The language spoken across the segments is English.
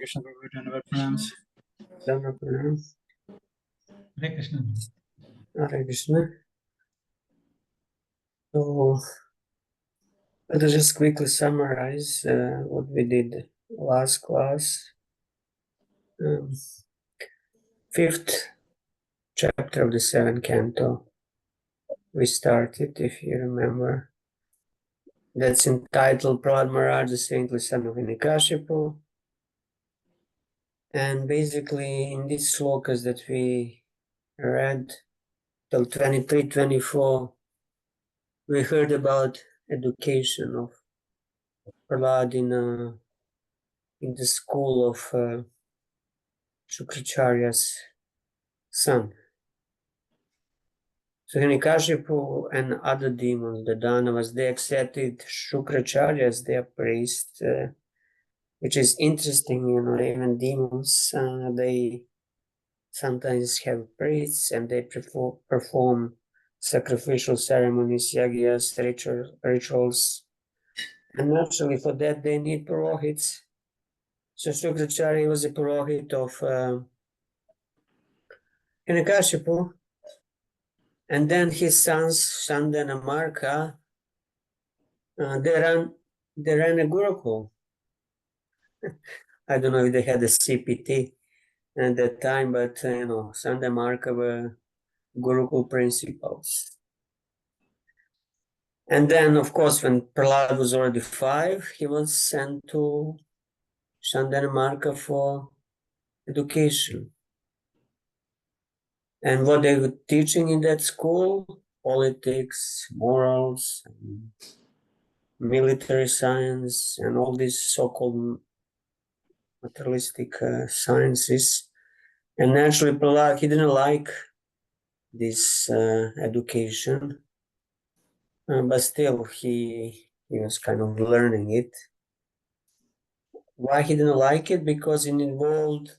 Krishna Prabhu, Dhanavad pranams. Dhanavad pranams. Hare Krishna. Hare Krishna. So let us just quickly summarize what we did last class. Fifth chapter of the seventh canto. We started, if you remember. That's entitled Prahlad Maharaj, the saintly son of Hinyakashipu. And basically, in these slokas that we read till 23-24, we heard about education of Prahlad in the school of Shukracharya's son. So Hinyakashipu and other demons, the Danavas, they accepted Shukracharya as their priest, which is interesting, even demons, they sometimes have priests and they perform sacrificial ceremonies, yagyas, rituals. And naturally for that they need purohits. So Shukracharya was a purohit of Hinyakashipu. And then his sons, Shanda and Amarka, they ran a Gurukul. I don't know if they had a CPT at that time, but Shanda and Amarka were Gurukul principals. And then, of course, when Prahlad was already 5, he was sent to Shanda and Amarka for education. And what they were teaching in that school, politics, morals, military science, and all these so-called materialistic sciences. And naturally, Prahlad, he didn't like this education, but still he was kind of learning it. Why he didn't like it? Because it involved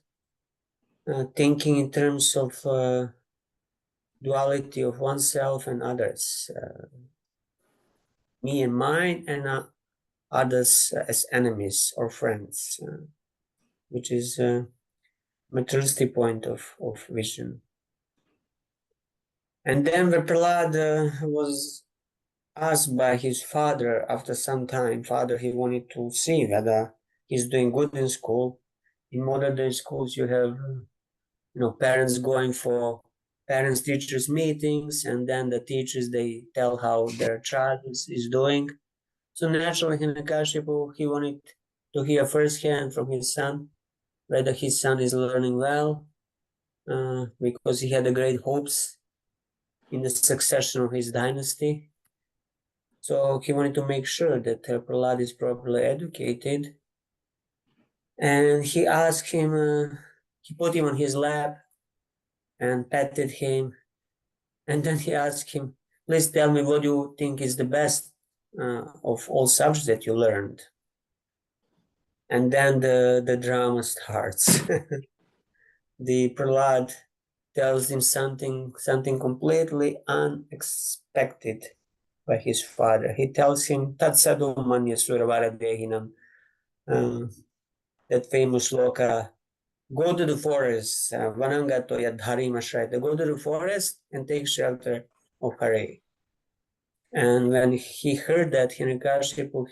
thinking in terms of duality of oneself and others, me and mine, and others as enemies or friends, which is a materialistic point of vision. And then when Prahlad was asked by his father after some time, he wanted to see whether he's doing good in school. In modern day schools, you have parents going for parents-teachers meetings, and then the teachers, they tell how their child is doing. So naturally, Hinyakashipu, he wanted to hear firsthand from his son whether his son is learning well, because he had great hopes in the succession of his dynasty. So he wanted to make sure that Prahlad is properly educated. And he asked him, he put him on his lap and petted him. And then he asked him, please tell me what you think is the best of all subjects that you learned. And then the drama starts. The Prahlad tells him something completely unexpected by his father. He tells him, Tat sadhu manya suravara dehinam, that famous sloka, go to the forest, vanangato yadharim ashrayata, go to the forest and take shelter of Hare. And when he heard that, Hinyakashipu,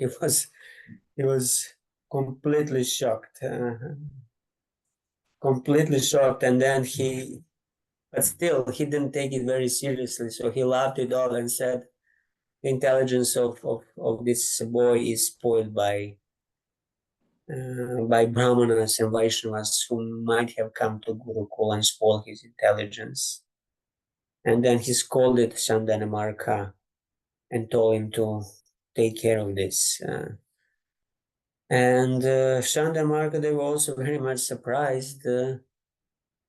he was completely shocked, and then but still he didn't take it very seriously, so he laughed it all and said, the intelligence of this boy is spoiled by Brahmanas and Vaishnavas who might have come to Gurukul and spoil his intelligence. And then he scolded Shanda and Amarka and told him to take care of this. And Shanda and Amarka, they were also very much surprised.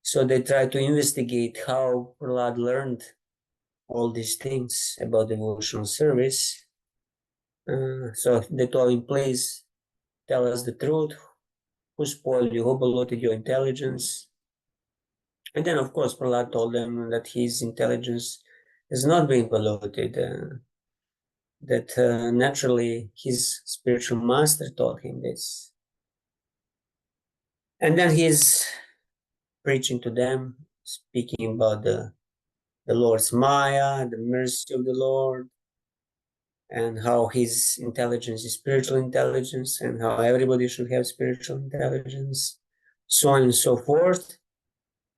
So they tried to investigate how Prahlad learned all these things about devotional service. So they told him, please tell us the truth. Who spoiled you? Who polluted your intelligence? And then, of course, Prahlad told them that his intelligence has not been polluted, that naturally his spiritual master taught him this. And then he's preaching to them, speaking about the Lord's Maya, the mercy of the Lord, and how his intelligence is spiritual intelligence, and how everybody should have spiritual intelligence, so on and so forth.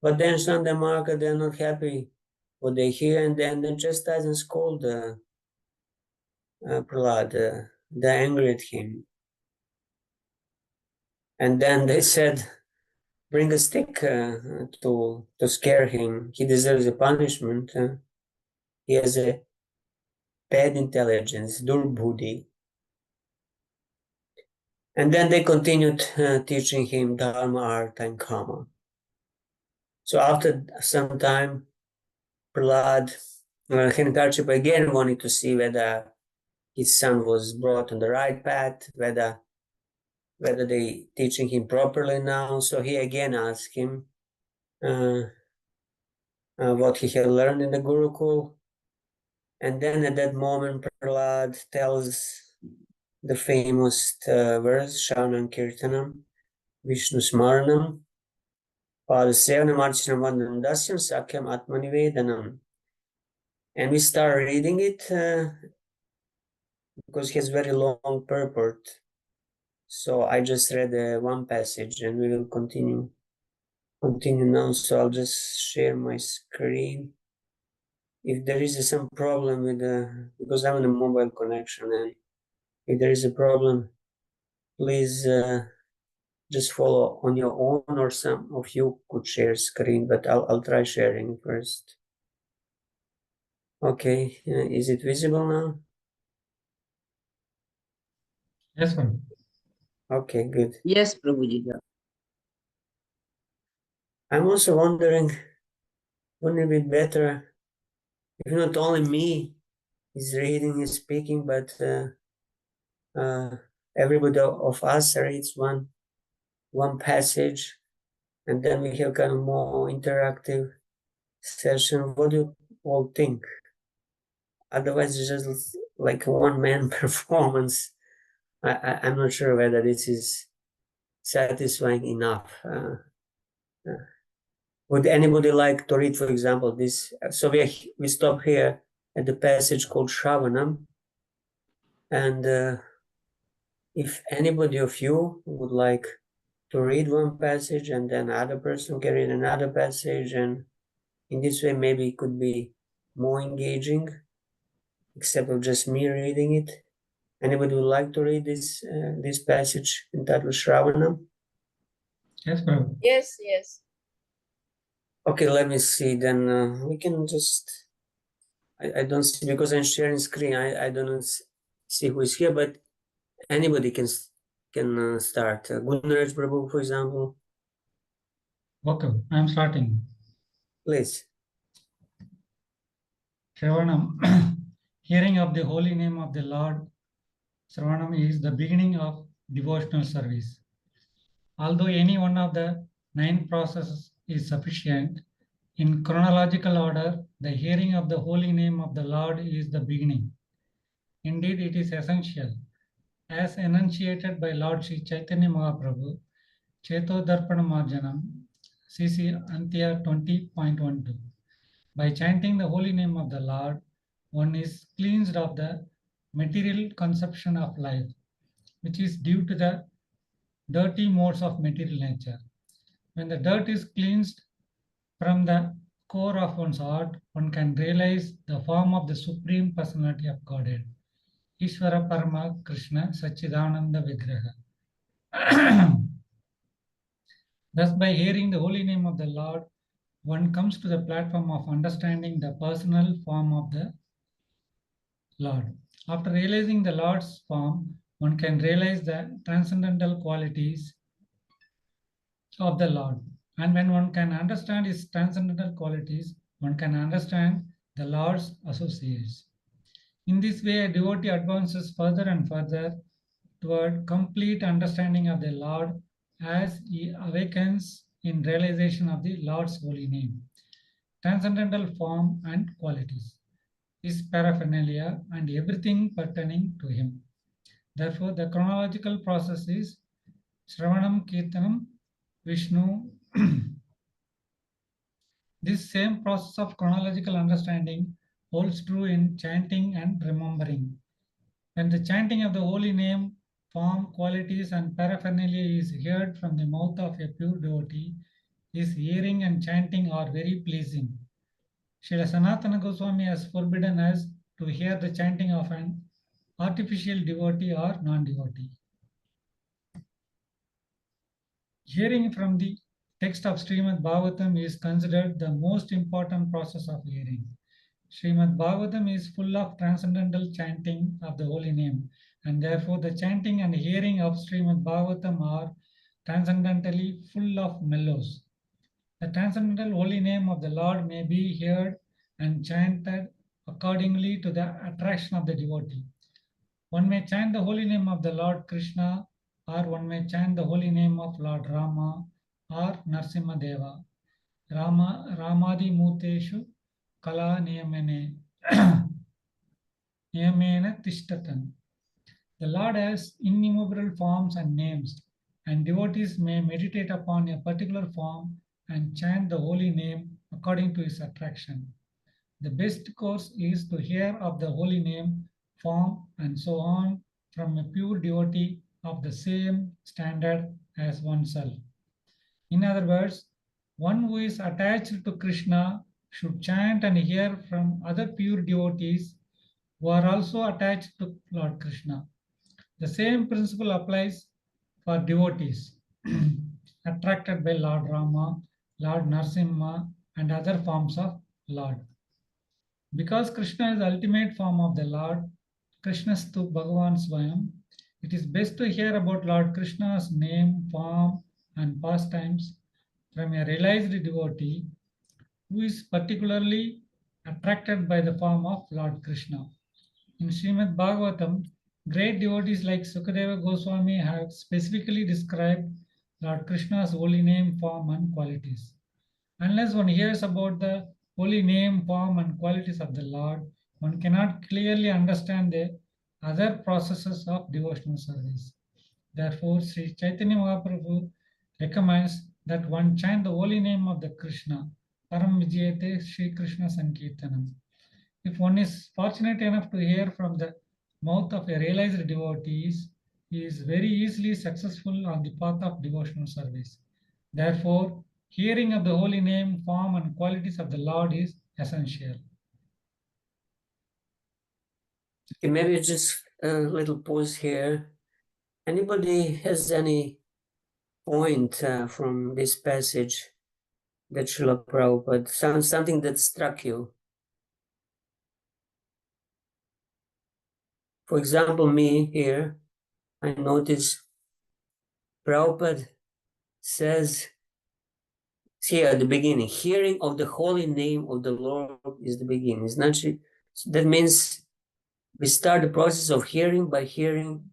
But then Shandamarka, they're not happy what they hear, and then they chastise and scold Prahlad. They're angry at him. And then they said, bring a stick to scare him. He deserves a punishment. He has a bad intelligence, durbudi. And then they continued teaching him Dharma, Artha, and Kama. So after some time, Prahlad, Hiranyakashipu again wanted to see whether his son was brought on the right path, whether they teaching him properly now. So he again asked him what he had learned in the Gurukul. And then at that moment, Prahlad tells the famous verse, Shravanam Kirtanam, Vishnu Smaranam, Padasevanam Archanam Vandanam Dasyam Sakyam Atmanivedanam. And we start reading it because it has very long purport. So I just read one passage and we will continue now. So I'll just share my screen. If there is some problem with because I'm on a mobile connection, and if there is a problem, please just follow on your own, or some of you could share screen, but I'll try sharing first. Okay, is it visible now? Yes, Prabhu. Okay, good. Yes, Prabhuji. I'm also wondering, wouldn't it be better if not only me is reading and speaking, but everybody of us reads one passage, and then we have kind of more interactive session. What do you all think? Otherwise, it's just like a one-man performance. I'm not sure whether this is satisfying enough. Would anybody like to read, for example, this? So we stop here at the passage called Shravanam, and if anybody of you would like to read one passage, and then other person can read another passage, and in this way maybe it could be more engaging, except of just me reading it. Anybody would like to read this passage entitled Shravanam? Yes, Prabhu. Yes, yes. Okay, let me see. Then we can just. I don't see because I'm sharing screen. I don't see who is here, but anybody can start. Gundaraj Prabhu, for example, Okay, I'm starting. please. Shravanam, hearing of the holy name of the Lord, Shravanam is the beginning of devotional service. Although any one of the 9 processes is sufficient, in chronological order, the hearing of the holy name of the Lord is the beginning. Indeed, it is essential. As enunciated by Lord Sri Chaitanya Mahaprabhu, Cheto Darpana Marjanam, CC Antya 20.12. By chanting the holy name of the Lord, one is cleansed of the material conception of life, which is due to the dirty modes of material nature. When the dirt is cleansed from the core of one's heart, one can realize the form of the Supreme Personality of Godhead, Ishvara Parama Krishna Sachidananda Vigraha. Thus, by hearing the holy name of the Lord, one comes to the platform of understanding the personal form of the Lord. After realizing the Lord's form, one can realize the transcendental qualities of the Lord. And when one can understand his transcendental qualities, one can understand the Lord's associates. In this way, a devotee advances further and further toward complete understanding of the Lord as he awakens in realization of the Lord's holy name, transcendental form and qualities, his paraphernalia, and everything pertaining to him. Therefore, the chronological process is Shravanam Kirtanam Vishnu. This same process of chronological understanding holds true in chanting and remembering. When the chanting of the holy name, form, qualities, and paraphernalia is heard from the mouth of a pure devotee, his hearing and chanting are very pleasing. Srila Sanatana Goswami has forbidden us to hear the chanting of an artificial devotee or non-devotee. Hearing from the text of Srimad Bhagavatam is considered the most important process of hearing. Srimad Bhagavatam is full of transcendental chanting of the holy name, and therefore the chanting and hearing of Srimad Bhagavatam are transcendentally full of mellows. The transcendental holy name of the Lord may be heard and chanted accordingly to the attraction of the devotee. One may chant the holy name of the Lord Krishna, or one may chant the holy name of Lord Rama or Narsimha Deva. Ramadi Muteshu Kala Niyamene Niyamena Tishtatan. The Lord has innumerable forms and names, and devotees may meditate upon a particular form and chant the holy name according to his attraction. The best course is to hear of the holy name, form, and so on from a pure devotee of the same standard as oneself. In other words, one who is attached to Krishna should chant and hear from other pure devotees who are also attached to Lord Krishna. The same principle applies for devotees attracted by Lord Rama, Lord Narsimha, and other forms of Lord. Because Krishna is the ultimate form of the Lord, Krishnastu Bhagavan Swayam, it is best to hear about Lord Krishna's name, form, and pastimes from a realized devotee who is particularly attracted by the form of Lord Krishna. In Srimad Bhagavatam, great devotees like Sukadeva Goswami have specifically described Lord Krishna's holy name, form, and qualities. Unless one hears about the holy name, form, and qualities of the Lord, one cannot clearly understand the other processes of devotional service. Therefore, Sri Chaitanya Mahaprabhu recommends that one chant the holy name of the Krishna, Param Vijayate Sri Krishna Sankirtanam. If one is fortunate enough to hear from the mouth of a realized devotee, he is very easily successful on the path of devotional service. Therefore, hearing of the holy name, form, and qualities of the Lord is essential. Okay, maybe just a little pause here. Anybody has any point from this passage that Srila Prabhupada, something that struck you? For example, me here, I notice Prabhupada says here at the beginning, hearing of the holy name of the Lord is the beginning. It's not, that means we start the process of hearing by hearing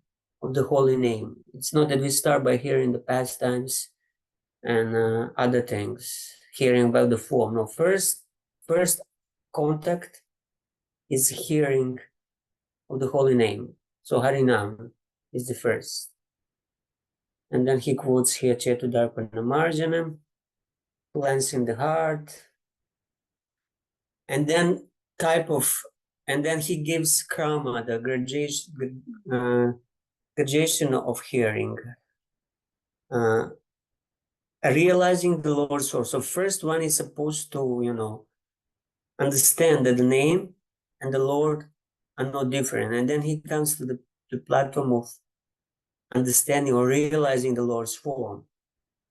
of the holy name. It's not that we start by hearing the pastimes and other things, hearing about the form. No, first contact is hearing of the holy name. So Harinam is the first. And then he quotes here Chetudarpana Marjanam, cleansing the heart. And then and then he gives krama, the gradation of hearing. Realizing the Lord's source. So first one is supposed to, understand that the name and the Lord are not different. And then he comes to the platform of understanding or realizing the Lord's form.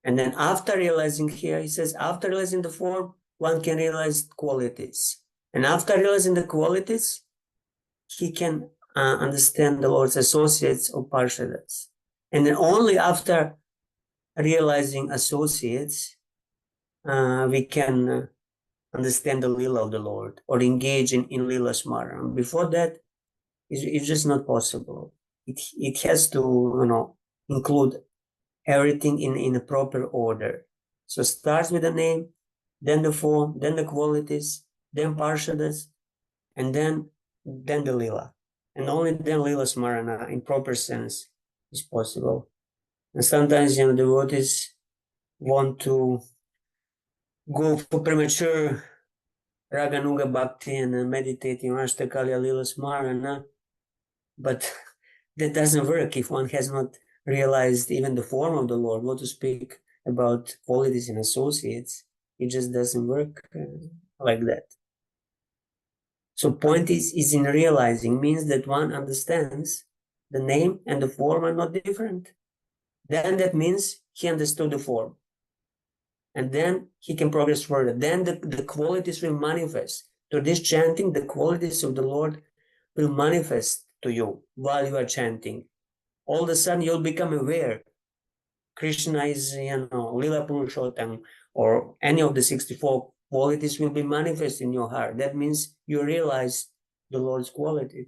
And then after realizing here, he says, after realizing the form, one can realize qualities. And after realizing the qualities, he can understand the Lord's associates or parshadas. And then only after realizing associates, we can understand the lila of the Lord or engage in lila smaran. Before that, it's just not possible. It has to include everything in a proper order. So starts with the name, then the form, then the qualities, then parshadas, and then the lila. And only then lila smarana in proper sense is possible. And sometimes devotees want to go for premature Raganuga Bhakti and meditating Ashtakali Lila Smarana, but that doesn't work if one has not realized even the form of the Lord. What to speak about qualities and associates? It just doesn't work like that. So point is in realizing means that one understands the name and the form are not different. Then that means he understood the form. And then he can progress further. Then the qualities will manifest. Through this chanting, the qualities of the Lord will manifest to you while you are chanting. All of a sudden, you'll become aware. Krishna is, Lila Purushottam, or any of the 64 qualities will be manifest in your heart. That means you realize the Lord's quality.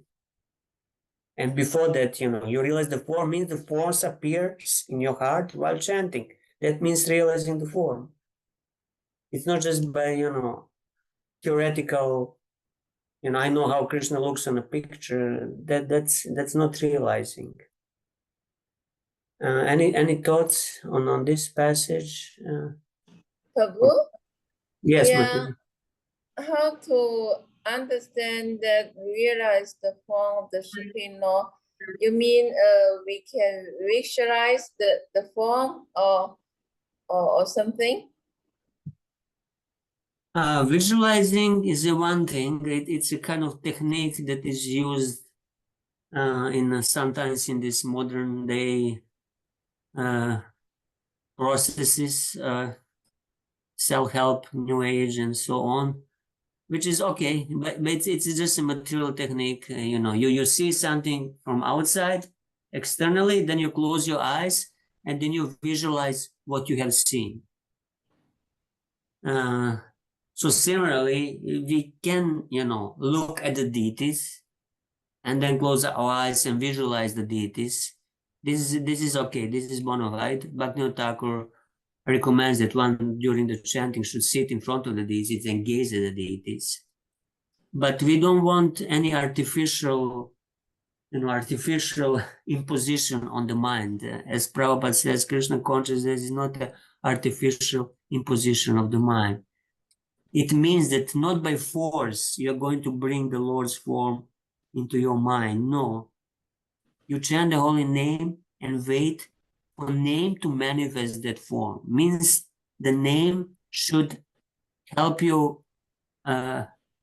And before that, you realize the form means the force appears in your heart while chanting. That means realizing the form. It's not just by, theoretical, I know how Krishna looks in a picture. That's not realizing. Any thoughts on this passage? Prabhu? Yes, Yeah. Martina. How to understand that, realize the form of the Supreme Lord? You mean we can visualize the form or something? Visualizing is a one thing. It's a kind of technique that is used sometimes in this modern day processes, self-help, new age, and so on, which is okay, but it's just a material technique. You see something from outside, externally, then you close your eyes, and then you visualize what you have seen. So similarly, we can, look at the deities, and then close our eyes and visualize the deities. This is okay. This is bona fide. Bhaktivinoda Thakur recommends that one during the chanting should sit in front of the deities and gaze at the deities. But we don't want any artificial imposition on the mind. As Prabhupada says, Krishna consciousness is not an artificial imposition of the mind. It means that not by force you're going to bring the Lord's form into your mind. No. You chant the holy name and wait for name to manifest that form. Means the name should help you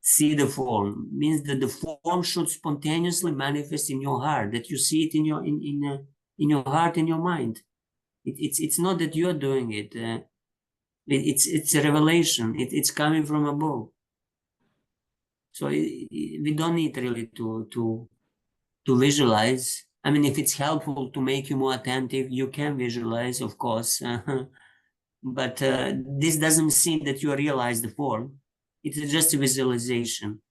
see the form. Means that the form should spontaneously manifest in your heart, that you see it in your heart, in your mind. It's not that you're doing it. It's a revelation. It's coming from above. So we don't need really to visualize. I mean, if it's helpful to make you more attentive, you can visualize, of course. But this doesn't mean that you realize the form. It's just a visualization.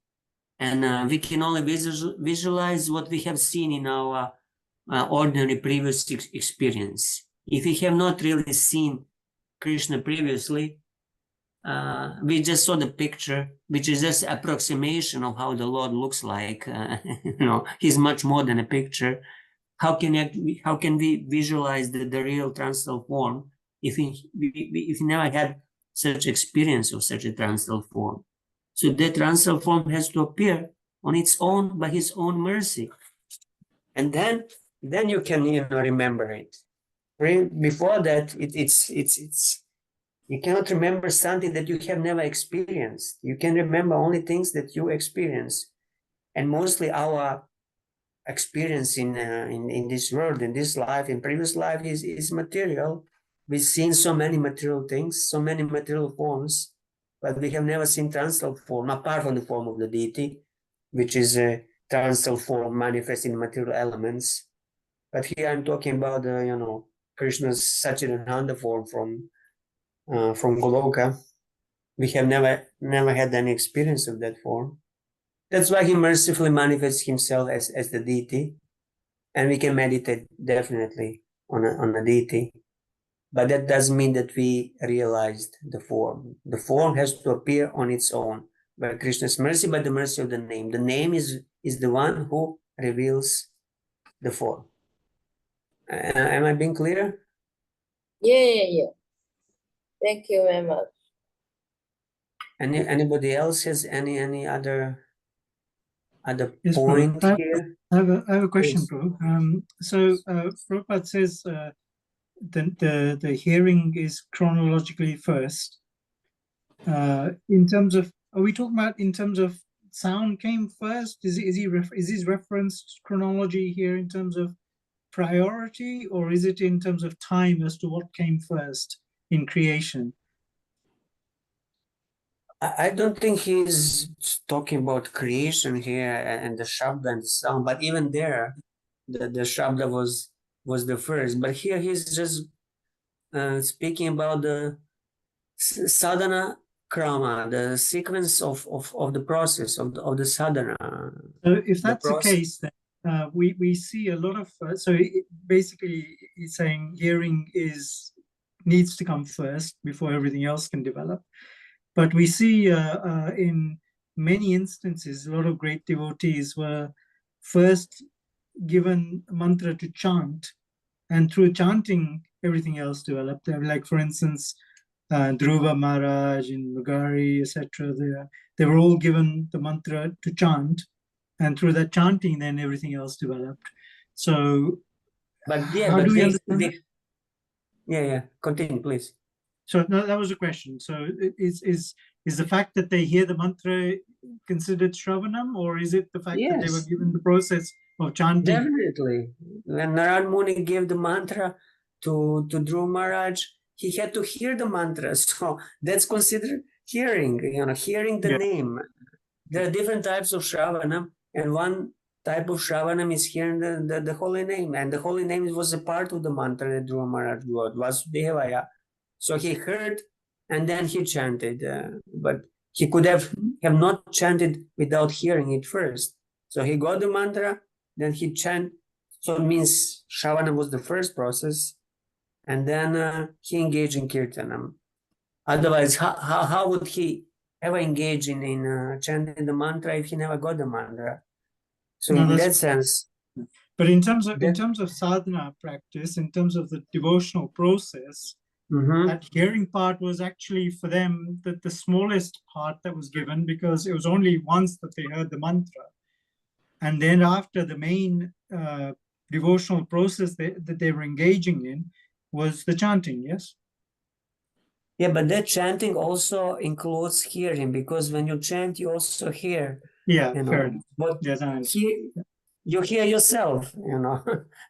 And we can only visualize what we have seen in our ordinary previous experience. If we have not really seen Krishna previously, we just saw the picture, which is just approximation of how the Lord looks like. He's much more than a picture. How can we visualize the real transcendental form if we never had such experience of such a transcendental form? So that transcendental form has to appear on its own by His own mercy, and then you can remember it. Before that, it's you cannot remember something that you have never experienced. You can remember only things that you experience, and mostly our experience in this world, in this life, in previous life is material. We've seen so many material things, so many material forms, but we have never seen transcendental form apart from the form of the deity, which is a transcendental form manifesting material elements. But here I'm talking about Krishna's Satchidananda form from Goloka. We have never had any experience of that form. That's why he mercifully manifests himself as the deity, and we can meditate definitely on a deity. But that doesn't mean that we realized the form. The form has to appear on its own by Krishna's mercy, by the mercy of the name. The name is the one who reveals the form. Am I being clear? Yeah. Thank you very much. Anybody else has any other Yes, point Prabhu. here? I have a question, Please. Prabhu. So Prabhupada says the hearing is chronologically first. In terms of, are we talking about in terms of sound came first? Is his reference chronology here in terms of priority, or is it in terms of time as to what came first in creation? I don't think he's talking about creation here and the shabda and the sound, but even there, the shabda was the first. But here he's just speaking about the sadhana krama, the sequence of the process of the sadhana. So if that's the process. case, then we see a lot of basically he's saying hearing needs to come first before everything else can develop. But we see in many instances, a lot of great devotees were first given a mantra to chant, and through chanting, everything else developed. Like, for instance, Dhruva Maharaj and Magari, etc. They were all given the mantra to chant, and through that chanting, then everything else developed. So, But yeah, how but do we they, understand that? yeah, continue, please. So no, that was a question. So is the fact that they hear the mantra considered Shravanam, or is it the fact that they were Yes, given the process of chanting? definitely. When Narad Muni gave the mantra to Dhruva Maharaj, he had to hear the mantra. So that's considered hearing, hearing the Yeah. name. There are different types of Shravanam, and one type of Shravanam is hearing the holy name. And the holy name was a part of the mantra that Dhruva Maharaj got, Vasudevaya. So he heard and then he chanted, but he could have not chanted without hearing it first. So he got the mantra, then he chanted. So it means Shravana was the first process, and then he engaged in Kirtanam. Otherwise, how would he ever engage in chanting the mantra if he never got the mantra? So No, in that's that sense, but in terms of sadhana practice, in terms of the devotional process, that hearing part was actually for them the smallest part that was given, because it was only once that they heard the mantra. And then after, the main devotional process that they were engaging in was the chanting, yes? yeah, but that chanting also includes hearing, because when you chant, you also hear. Yeah, You fair know, enough. but Yes, I understand. you hear yourself,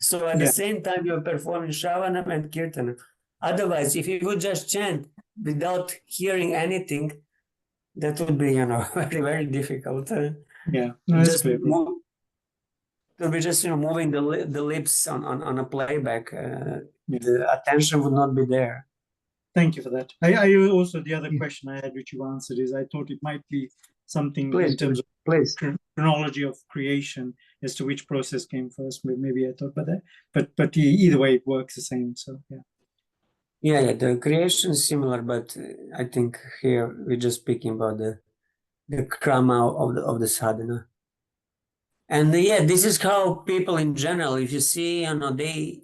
So at the Yeah. same time, you're performing Shravanam and Kirtanam. Otherwise, if you would just chant without hearing anything, that would be, very, very difficult. Yeah, no, that's Just clear. move, to be just, moving the lips on a playback. Yeah. The attention would not be there. Thank you for that. I also, the other question I had, which you answered, is I thought it might be something Please, in terms of please. chronology of creation as to which process came first. Maybe I thought about that, but either way, it works the same. So yeah. Yeah, the creation is similar, but I think here we're just speaking about the krama of the sadhana. And yeah, this is how people in general, if you see, they,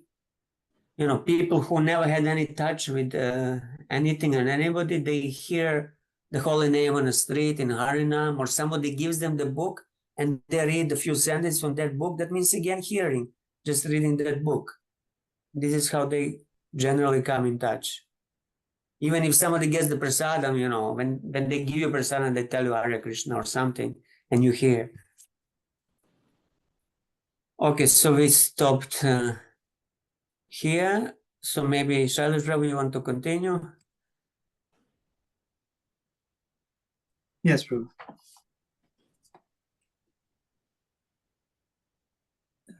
people who never had any touch with anything and anybody, they hear the holy name on the street in Harinam, or somebody gives them the book and they read a few sentences from that book. That means again hearing, just reading that book. This is how they generally come in touch. Even if somebody gets the prasadam, when they give you prasadam, they tell you Hare Krishna or something, and you hear. Okay, so we stopped here. So maybe Shailesh Prabhu, you want to continue? Yes, Prabhu.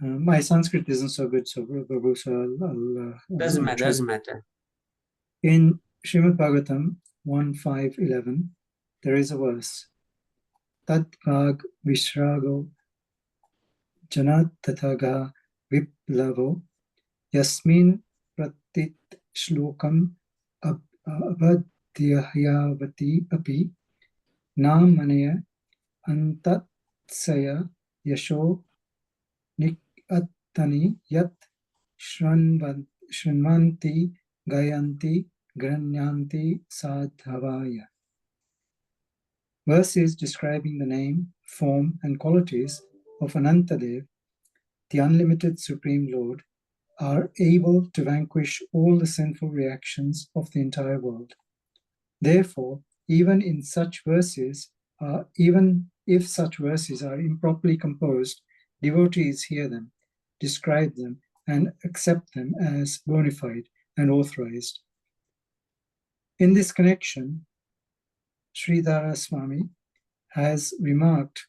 My Sanskrit isn't so good, so Prabhu, so I'll Doesn't try. matter. In Srimad Bhagavatam 1.5.11, there is a verse. Tat bhag vishrago janat tathaga viplavo yasmin pratit shlokam avadhyayavati api namanaya antatsaya yasho nikatani yat shranvanti gayanti Granyanti Sadhavaya. Verses describing the name, form, and qualities of Anantadev, the unlimited Supreme Lord, are able to vanquish all the sinful reactions of the entire world. Therefore, even if such verses are improperly composed, devotees hear them, describe them, and accept them as bona fide and authorized. In this connection, Sridhara Swami has remarked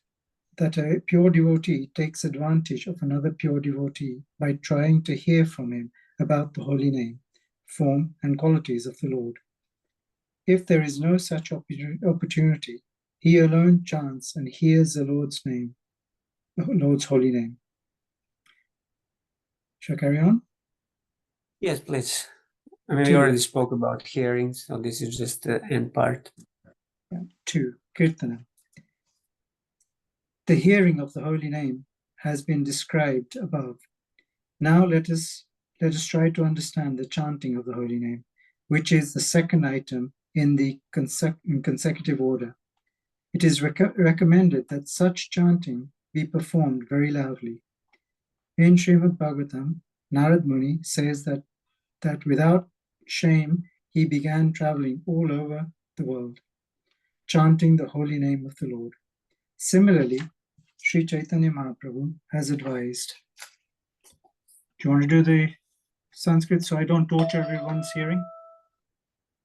that a pure devotee takes advantage of another pure devotee by trying to hear from him about the holy name, form, and qualities of the Lord. If there is no such opportunity, he alone chants and hears the Lord's name, the Lord's holy name. Shall I carry on? Yes, please. I mean, we Two. already spoke about hearing, so this is just the end part. 2. Kirtana. The hearing of the holy name has been described above. Now let us try to understand the chanting of the holy name, which is the second item in the consecutive order. It is recommended that such chanting be performed very loudly. In Srimad Bhagavatam, Narad Muni says that without shame he began traveling all over the world, chanting the holy name of the Lord. Similarly, Sri Chaitanya Mahaprabhu has advised. Do you want to do the Sanskrit so I don't torture everyone's hearing?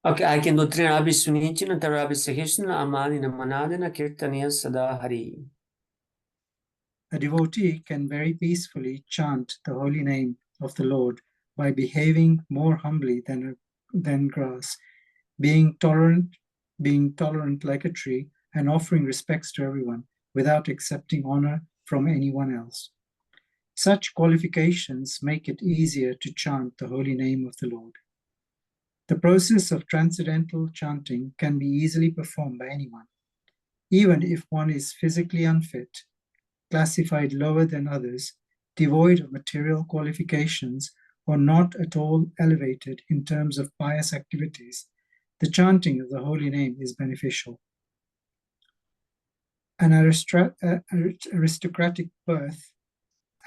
Okay, I can do Trinabi Sunichina Tarabi Sahishna Amanina Manadina Kirtaniya Sadahari. A devotee can very peacefully chant the holy name of the Lord by behaving more humbly than grass, being tolerant like a tree, and offering respects to everyone without accepting honor from anyone else. Such qualifications make it easier to chant the holy name of the Lord. The process of transcendental chanting can be easily performed by anyone, even if one is physically unfit, classified lower than others, devoid of material qualifications, or not at all elevated in terms of pious activities. The chanting of the holy name is beneficial. An aristocratic birth,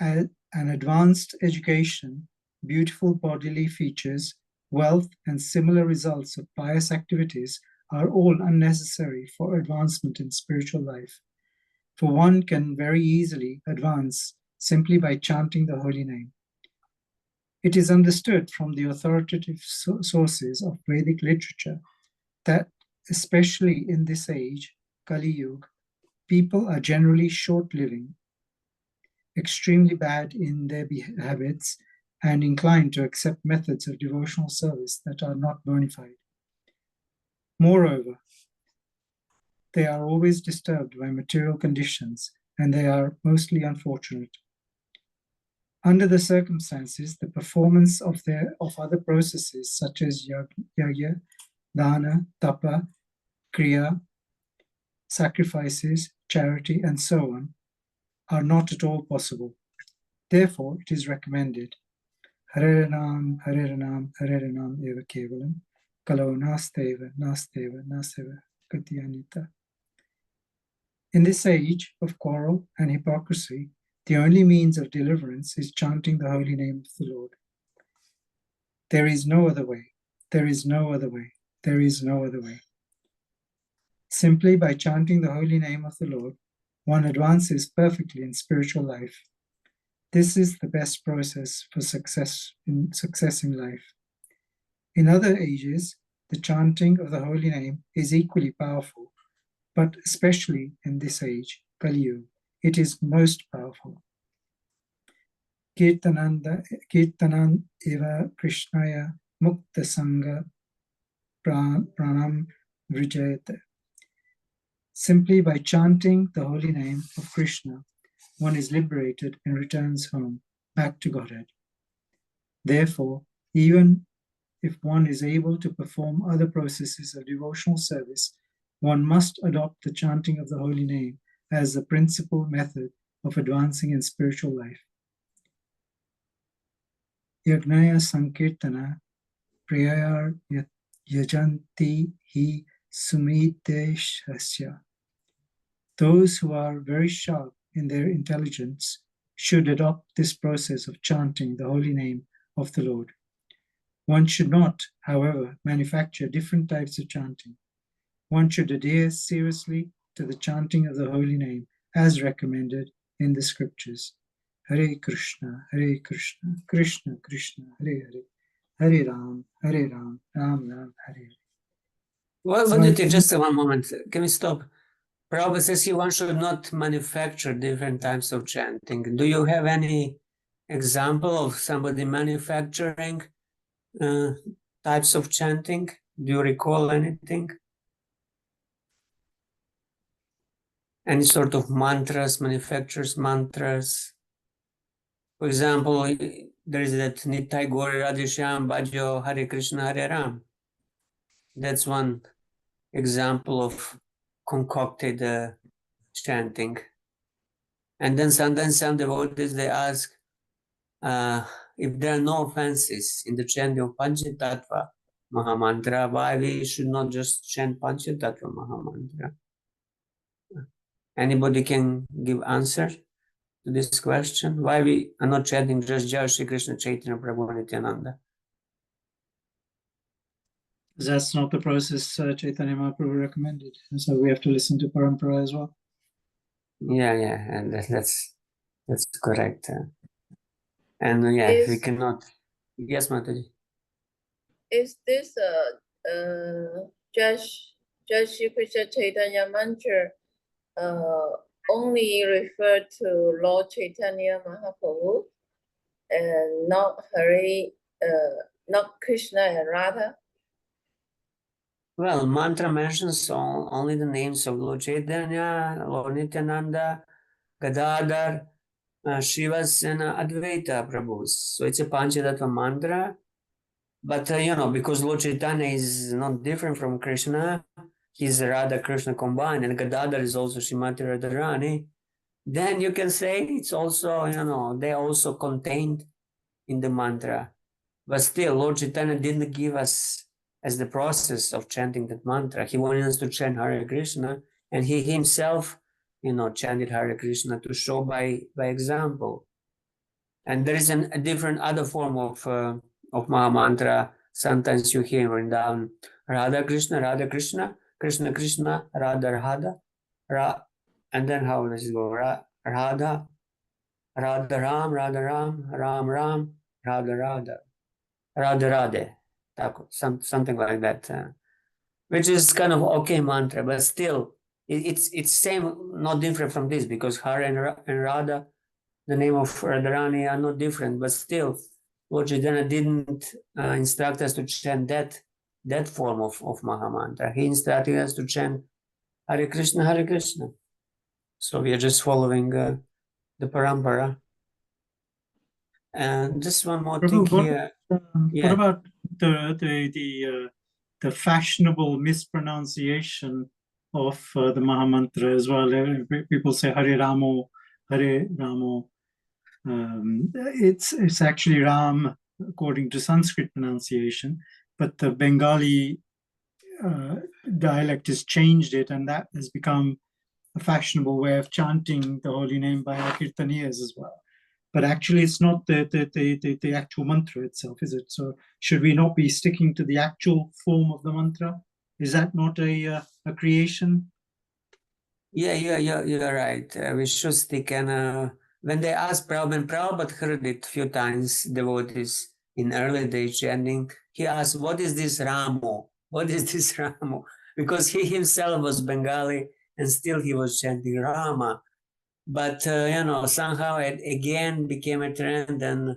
an advanced education, beautiful bodily features, wealth, and similar results of pious activities are all unnecessary for advancement in spiritual life. For one can very easily advance simply by chanting the holy name. It is understood from the authoritative sources of Vedic literature that, especially in this age, Kali Yuga, people are generally short-living, extremely bad in their habits, and inclined to accept methods of devotional service that are not bona fide. Moreover, they are always disturbed by material conditions, and they are mostly unfortunate. Under the circumstances, the performance of other processes such as yagya, dana, tapa, kriya, sacrifices, charity, and so on are not at all possible. Therefore, it is recommended Hare Ranam, Hare Ranam, Hare Ranam eva kevalam, kalo nasteva, nasteva, nasteva, katyanita. In this age of quarrel and hypocrisy, the only means of deliverance is chanting the holy name of the Lord. There is no other way. There is no other way. There is no other way. Simply by chanting the holy name of the Lord, one advances perfectly in spiritual life. This is the best process for success in life. In other ages, the chanting of the holy name is equally powerful, but especially in this age, Kali Yuga, it is most powerful. Kirtanan eva Krishnaya mukta sangha pranam vrijayate. Simply by chanting the holy name of Krishna, one is liberated and returns home, back to Godhead. Therefore, even if one is able to perform other processes of devotional service, one must adopt the chanting of the holy name as the principal method of advancing in spiritual life. Yagnaya Sankirtana Prayar yajanti hi sumiteshasya. Those who are very sharp in their intelligence should adopt this process of chanting the holy name of the Lord. One should not, however, manufacture different types of chanting. One should adhere seriously to the chanting of the holy name as recommended in the scriptures. Hare Krishna, Krishna Krishna, Hare Hare, Hare Ram, Ram Ram, Hare Hare. What So do you I think? think- Just one moment. Can we stop? Prabhupada says here one should not manufacture different types of chanting. Do you have any example of somebody manufacturing types of chanting? Do you recall anything? Any sort of mantras, manufactures mantras? For example, there is that Nitai Gauri Radheshyam Bhajo Hare Krishna Hare Ram. That's one example of concocted chanting. And then sometimes some devotees, they ask if there are no offenses in the chanting of Panchatattva Mahamantra, why we should not just chant Panchatattva Mahamantra? Anybody can give answer to this question? Why we are not chanting just Jai Shri Krishna Chaitanya Prabhu Nityananda? That's not the process Chaitanya Mahaprabhu recommended. And so we have to listen to Parampara as well. Yeah, and that's correct. And we Is- cannot. Yes, Mataji. Is this Jai Shri Krishna Chaitanya mantra only refer to Lord Chaitanya Mahaprabhu and not not Krishna and Radha? Well, mantra mentions only the names of Lord Chaitanya, Lord Nityananda, Gadadhar, Shivas, and Advaita Prabhus. So it's a Panchatattva mantra. But, because Lord Chaitanya is not different from Krishna, he's Radha Krishna combined, and Gadadhar is also Srimati Radharani, then you can say it's also, they also contained in the mantra. But still, Lord Chaitanya didn't give us as the process of chanting that mantra. He wanted us to chant Hare Krishna, and he himself, chanted Hare Krishna to show by example. And there is a different other form of Maha Mantra. Sometimes you hear written down Radha Krishna, Krishna Krishna, Radha, and then how does it go? Radha, Ram, Ram Ram, Radha, Radhe, something like that, which is kind of okay mantra, but still, it's same, not different from this, because Hare and Radha, the name of Radharani, are not different, but still, Lord Chaitanya didn't instruct us to chant that form of Maha Mantra. He instructed us to chant Hare Krishna, Hare Krishna. So we are just following the parampara. And just one more thing here. What about the fashionable mispronunciation of the Maha Mantra as well? People say Hare Ramo, Hare Ramo. It's actually Ram according to Sanskrit pronunciation, but the Bengali dialect has changed it, and that has become a fashionable way of chanting the holy name by our kirtaniyas as well. But actually, it's not the actual mantra itself, is it? So should we not be sticking to the actual form of the mantra? Is that not a creation? Yeah, you're right. We should stick. And when they asked Prabhupada heard it a few times, devotees in early days chanting, he asked, what is this Ramo? What is this Ramo? Because he himself was Bengali and still he was chanting Rama. But, somehow it again became a trend. And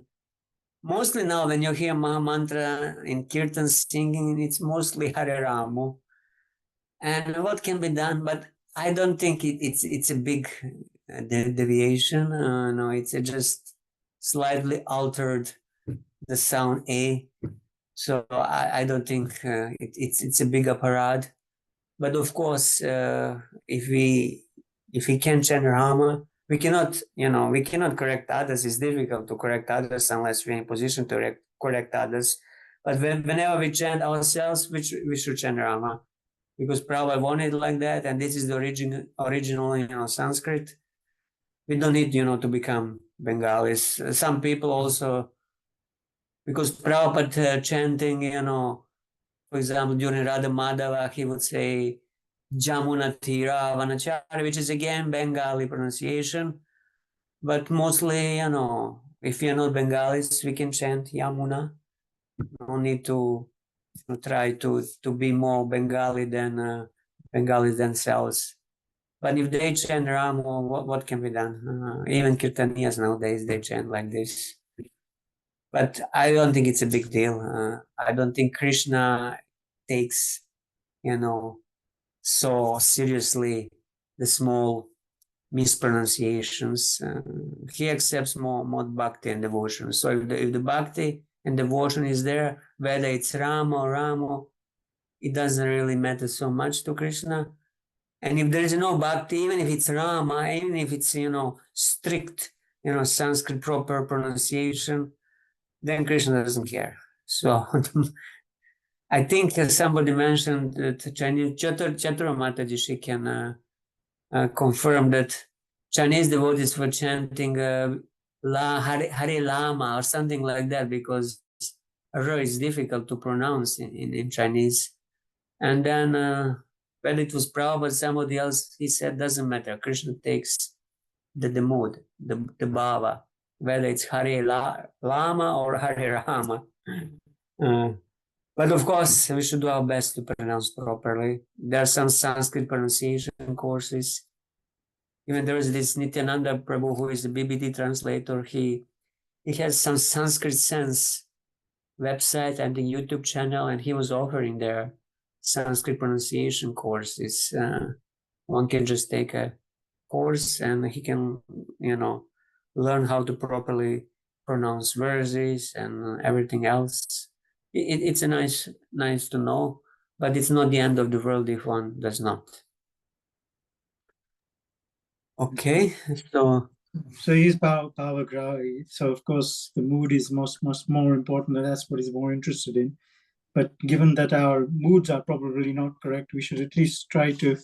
mostly now when you hear Maha Mantra in Kirtan singing, it's mostly Hare Ramo. And what can be done? But I don't think it's a big deviation. No, it's just slightly altered the sound A. So I don't think it's a big apparat. But of course, if we can chant Rama, we cannot correct others. It's difficult to correct others unless we're in position to correct others. But whenever we chant ourselves, we should chant Rama, because Prabhupada wanted like that, and this is the original Sanskrit. We don't need, to become Bengalis. Some people also, because Prabhupada chanting, for example, during Radha Madhava, he would say Jamuna Tira Vanachari, which is again Bengali pronunciation. But mostly, if you're not Bengalis, we can chant Yamuna. No need to try to be more Bengali than Bengalis themselves. But if they chant Rama, what can be done? Even Kirtaniyas nowadays, they chant like this. But I don't think it's a big deal. I don't think Krishna takes, so seriously the small mispronunciations. He accepts more bhakti and devotion. So if the bhakti and devotion is there, whether it's Rama or Ramo, it doesn't really matter so much to Krishna. And if there is no bhakti, even if it's Rama, even if it's, strict, Sanskrit proper pronunciation, then Krishna doesn't care. So I think somebody mentioned that Chinese Chatura Mataji, she can confirm that Chinese devotees were chanting Hare Lama or something like that, because R is difficult to pronounce in Chinese. And then when it was Prabhupada, somebody else, he said, doesn't matter. Krishna takes the mood, the bhava, whether it's Hare Lama or Hare Rama. But of course, we should do our best to pronounce properly. There are some Sanskrit pronunciation courses. Even there is this Nityananda Prabhu, who is the BBT translator. He has some Sanskrit Sense website and the YouTube channel, and he was offering their Sanskrit pronunciation courses. One can just take a course and he can, learn how to properly pronounce verses and everything else. It's a nice to know, but it's not the end of the world if one does not. Okay, so he's Bhavagrahi. So of course the mood is much more important, and that's what he's more interested in. But given that our moods are probably not correct, we should at least try to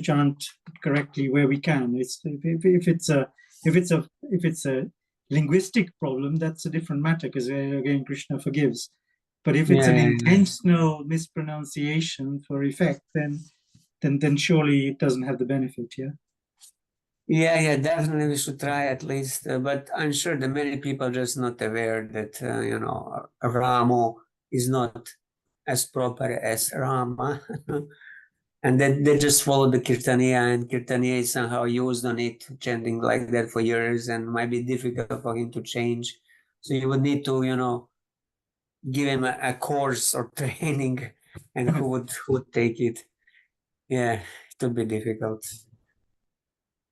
chant correctly where we can. If it's a linguistic problem, that's a different matter, because again Krishna forgives. But if it's an intentional mispronunciation for effect, then surely it doesn't have the benefit. Yeah, definitely we should try at least. But I'm sure that many people are just not aware that, Ramo is not as proper as Rama. And then they just follow the Kirtaniya, and Kirtaniya is somehow used on it, chanting like that for years, and might be difficult for him to change. So you would need to, give him a course or training, and who would take it. Yeah, it would be difficult.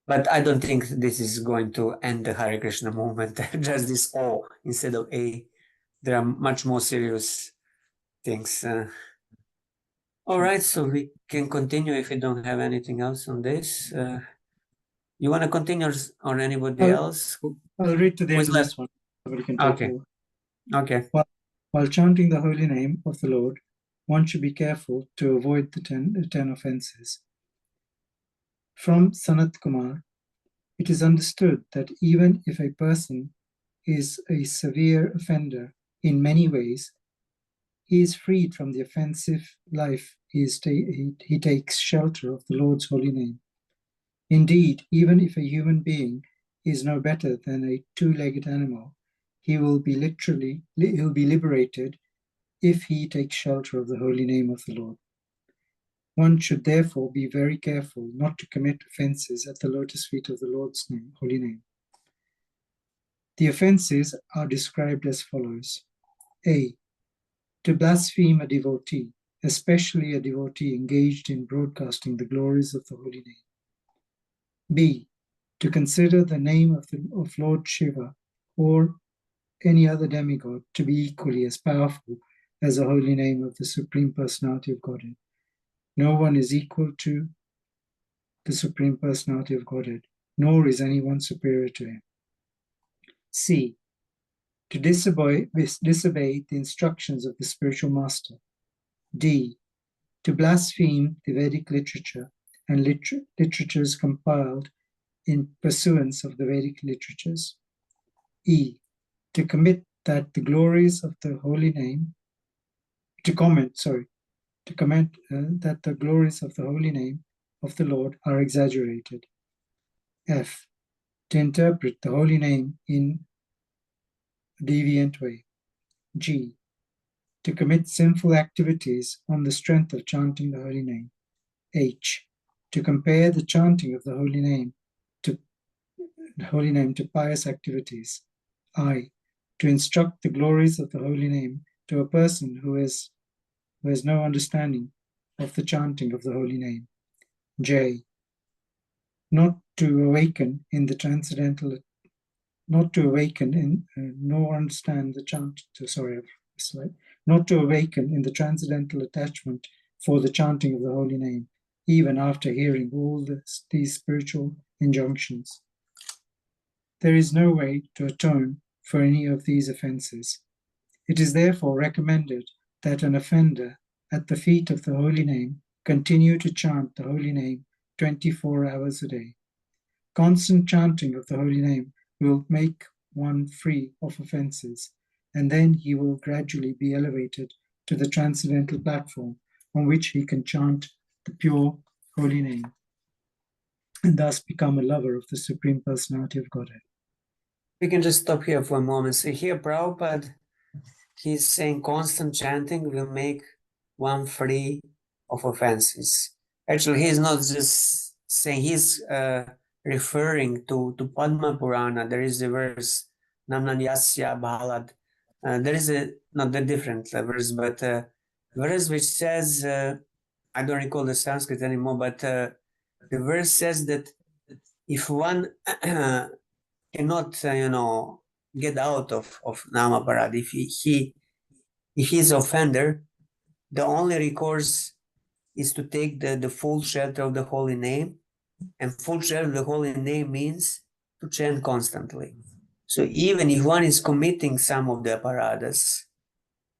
But I don't think this is going to end the Hare Krishna movement, just this O instead of A. There are much more serious things. All right, so we can continue if we don't have anything else on this. You want to continue, or anybody else? I'll read to the end of left? this one. Somebody can take Okay. over. Okay. While chanting the holy name of the Lord, one should be careful to avoid the 10 offenses. From Sanat Kumar, it is understood that even if a person is a severe offender in many ways, he is freed from the offensive life. He takes shelter of the Lord's holy name. Indeed, even if a human being is no better than a two-legged animal, he will be liberated if he takes shelter of the holy name of the Lord. One should therefore be very careful not to commit offenses at the lotus feet of the Lord's holy name. The offenses are described as follows. A. To blaspheme a devotee, especially a devotee engaged in broadcasting the glories of the holy name. B. To consider the name of Lord Shiva or any other demigod to be equally as powerful as the holy name of the Supreme Personality of Godhead. No one is equal to the Supreme Personality of Godhead, nor is anyone superior to him. C. to disobey the instructions of the spiritual master. D. To blaspheme the Vedic literature and literatures compiled in pursuance of the Vedic literatures. E. To commit that the glories of the holy name, to comment that the glories of the holy name of the Lord are exaggerated. F. To interpret the holy name in a deviant way. G. To commit sinful activities on the strength of chanting the holy name. H. To compare the chanting of the holy name to pious activities. I. To instruct the glories of the holy name to a person who has no understanding of the chanting of the holy name. J. Not to awaken in the transcendental, not to awaken in, nor understand the chant, not to awaken in the transcendental attachment for the chanting of the holy name, even after hearing all these spiritual injunctions. There is no way to atone for any of these offenses. It is therefore recommended that an offender at the feet of the holy name continue to chant the holy name 24 hours a day. Constant chanting of the holy name will make one free of offenses, and then he will gradually be elevated to the transcendental platform on which he can chant the pure holy name, and thus become a lover of the Supreme Personality of Godhead. We can just stop here for a moment. So here Prabhupada, he's saying constant chanting will make one free of offenses. Actually, he's not just saying, he's referring to Padma Purana. There is a verse, Namnanyasya Bhalad. There is not the different verse, but verse which says, I don't recall the Sanskrit anymore, but the verse says that if one cannot, get out of Namaparad, if he's offender, the only recourse is to take the full shelter of the holy name, and full shelter of the holy name means to chant constantly. So even if one is committing some of the aparadas,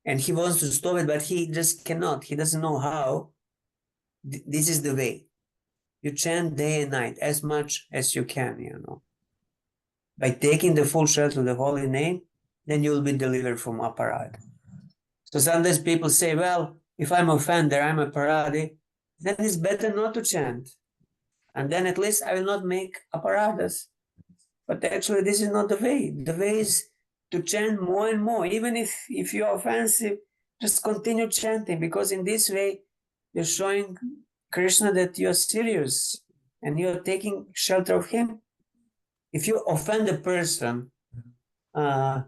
and he wants to stop it, but he just cannot, he doesn't know how, this is the way. You chant day and night as much as you can, By taking the full shelter of the holy name, then you will be delivered from aparad. So sometimes people say, well, if I'm offender, I'm a paradi, then it's better not to chant. And then at least I will not make aparadas. But actually, this is not the way. The way is to chant more and more. Even if you're offensive, just continue chanting, because in this way, you're showing Krishna that you're serious and you're taking shelter of him. If you offend a person and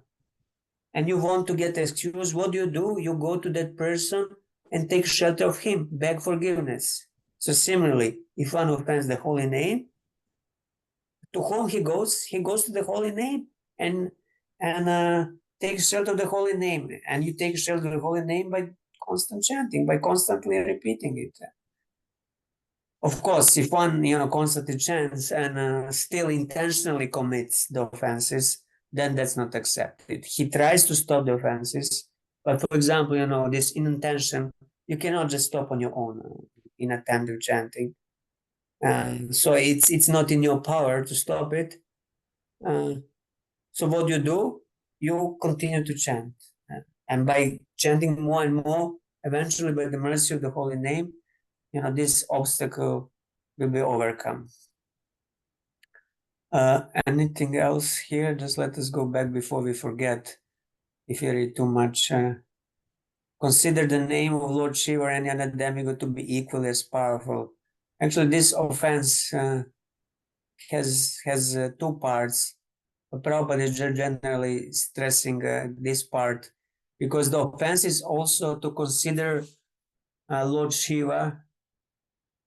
you want to get excused, what do? You go to that person and take shelter of him, beg forgiveness. So similarly, if one offends the holy name, to whom he goes to the holy name and takes shelter of the holy name. And you take shelter of the holy name by constant chanting, by constantly repeating it. Of course, if one constantly chants and still intentionally commits the offenses, then that's not accepted. He tries to stop the offenses, but for example, this intention, you cannot just stop on your own inattentive chanting. So it's not in your power to stop it. So what do? You continue to chant. And by chanting more and more, eventually by the mercy of the holy name, this obstacle will be overcome. Anything else here? Just let us go back before we forget. If you read too much, consider the name of Lord Shiva or any other demigod to be equally as powerful. Actually, this offense has two parts. But Prabhupada is generally stressing this part, because the offense is also to consider Lord Shiva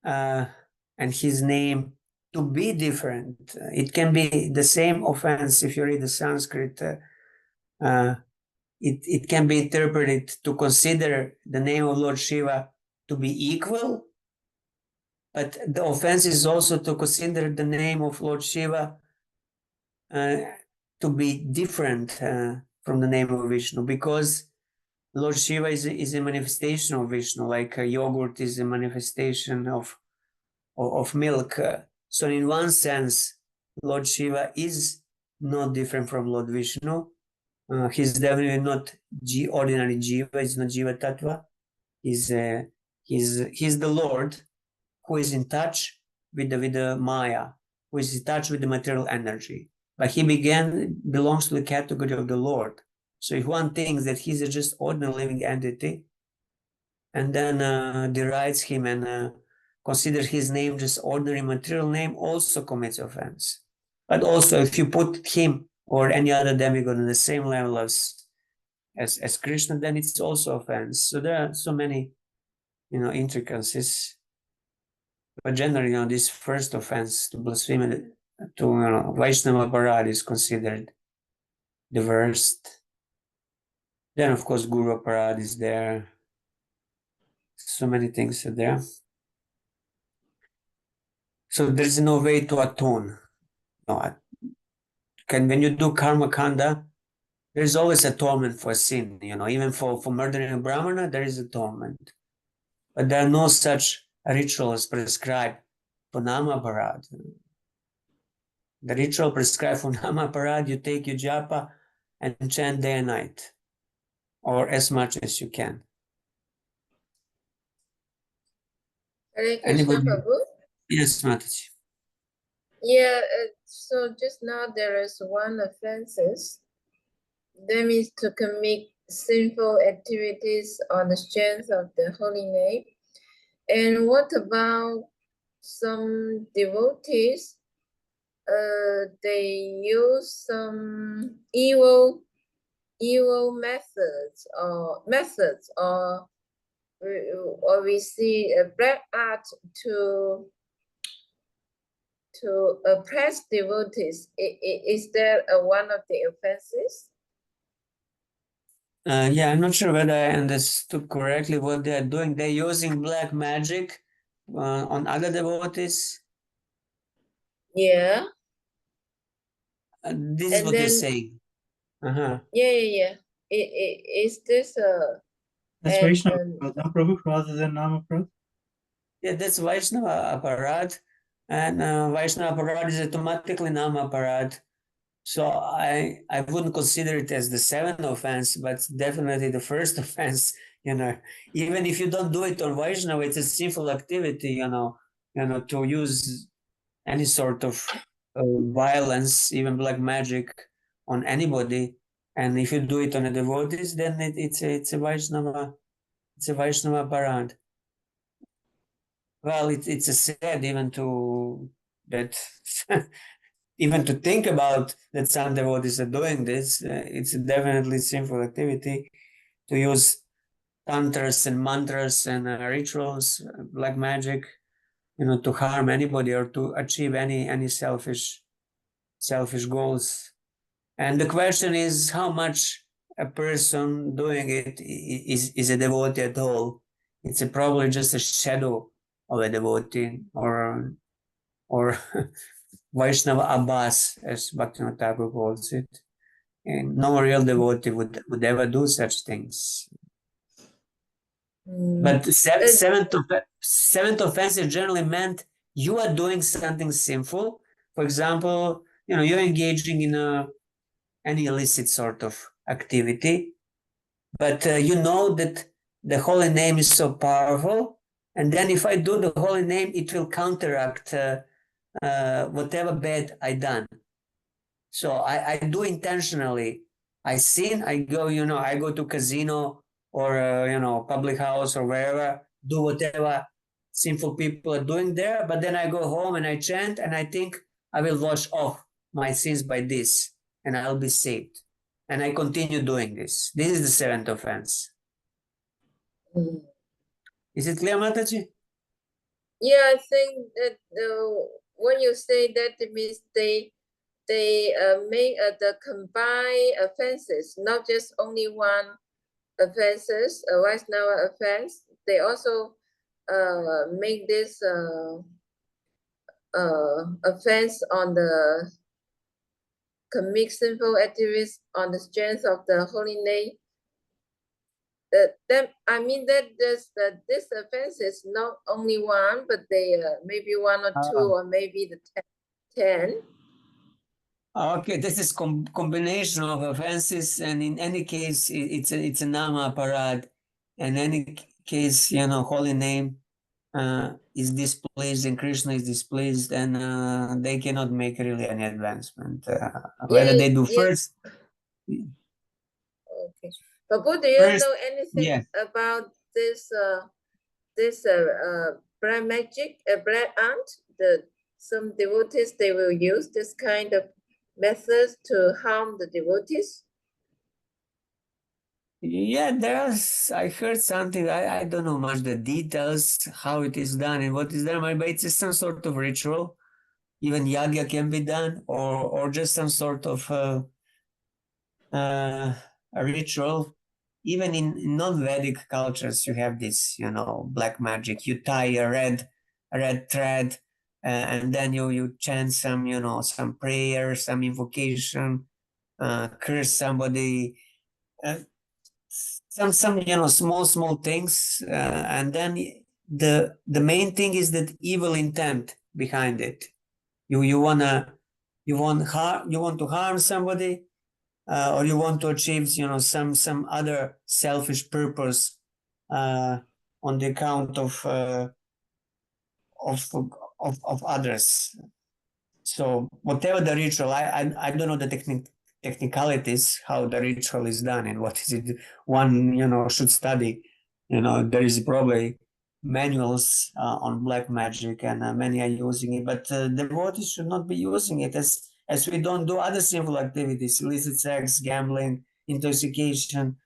and his name to be different. It can be the same offense. If you read the Sanskrit, it can be interpreted to consider the name of Lord Shiva to be equal, but the offense is also to consider the name of Lord Shiva to be different from the name of Vishnu, because Lord Shiva is a manifestation of Vishnu, like yogurt is a manifestation of milk. So in one sense, Lord Shiva is not different from Lord Vishnu. He's definitely not ordinary Jiva. He's not Jiva Tattva. He's the Lord who is in touch with the Maya, who is in touch with the material energy. But he belongs to the category of the Lord. So if one thinks that he's just ordinary living entity, and then derides him and considers his name just ordinary material name, also commits offense. But also, if you put him or any other demigod on the same level as Krishna, then it's also offense. So there are so many, intricacies. But generally, this first offense to blaspheme to Vaishnava Aparad is considered the worst. Then, of course, Guru Aparad is there. So many things are there. So there's no way to atone. No, when you do karma kanda, there's always atonement for sin. Even for murdering a brahmana, there is atonement. But there are no such rituals prescribed for nama parad. The ritual prescribed for nama parad, you take your japa and chant day and night, or as much as you can. Hare Krishna, Anybody? Prabhu. Yes, Mataji. Yeah, so just now there is one offenses. That means to commit sinful activities on the strength of the holy name. And what about some devotees? They use some evil methods, or we see a black art to oppress devotees. Is there one of the offenses? Yeah, I'm not sure whether I understood correctly what they are doing. They're using black magic on other devotees. Yeah. This is And what you're then- saying. Yeah. Is this That's and, Vaishnava Aparad, Prabhu, rather than Nama Aparad. Yeah, that's Vaishnava Aparad, and Vaishnava Aparad is automatically Nama Aparad. So I wouldn't consider it as the seventh offense, but definitely the first offense. Even if you don't do it on Vaishnava, it's a sinful activity. To use any sort of violence, even black magic, on anybody, and if you do it on a devotees, then it's a Vaishnava. It's a Vaishnava Aparad. Well, it's a sad even to think about that some devotees are doing this. It's definitely sinful activity to use tantras and mantras and rituals, black magic, to harm anybody or to achieve any selfish goals. And the question is how much a person doing it is a devotee at all. It's probably just a shadow of a devotee, or Vaishnava Abbas, as Bhaktivinoda Thakur calls it. And no real devotee would ever do such things. But seventh offense is generally meant you are doing something sinful. For example, you're engaging in any illicit sort of activity, but you know that the holy name is so powerful, and then if I do the holy name, it will counteract whatever bad I done. So I do intentionally. I sin. I go. I go to casino or public house or wherever. Do whatever sinful people are doing there. But then I go home and I chant and I think I will wash off my sins by this, and I'll be saved. And I continue doing this. This is the seventh offense. Is it clear, Mataji? Yeah, I think that when you say that, it means they make the combined offenses, not just only one offenses, a Vaishnava offense. They also make this offense on the commit sinful activities on the strength of the holy name. I mean that this offense is not only one, but they maybe one or two, or maybe the 10. Okay, this is combination of offenses, and in any case, it's a nama parad. In any case, you know, holy name is displeased and Krishna is displeased, and they cannot make really any advancement. Whether they do first. Okay, but do you First, know anything about this black magic, black art? Some devotees, they will use this kind of methods to harm the devotees. Yeah, I heard something. I don't know much the details, how it is done and what is done, but it's some sort of ritual. Even yagya can be done, or just some sort of a ritual. Even in non-Vedic cultures, you have this, you know, black magic. You tie a red thread, and then you chant some, you know, some prayer, some invocation, curse somebody, some you know, small things, and then the main thing is that evil intent behind it. You want to harm somebody, or you want to achieve, you know, some other selfish purpose on the account of others. So whatever the ritual, I don't know the technicalities, how the ritual is done and what is it one, you know, should study. You know, there is probably manuals on black magic, and many are using it, but devotees should not be using it as we don't do other sinful activities, illicit sex, gambling, intoxication.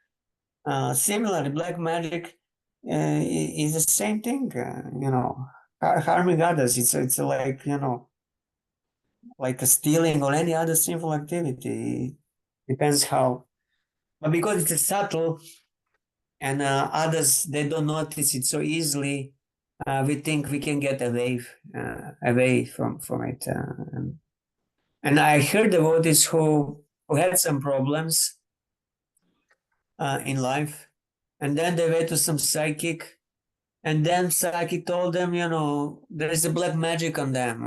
Similarly, black magic is the same thing, you know, harming others. It's like, you know, like a stealing or any other sinful activity. Depends how. But because it's subtle and others, they don't notice it so easily, we think we can get away from it. And I heard devotees who had some problems in life, and then they went to some psychic, and then psychic told them, you know, there is a black magic on them.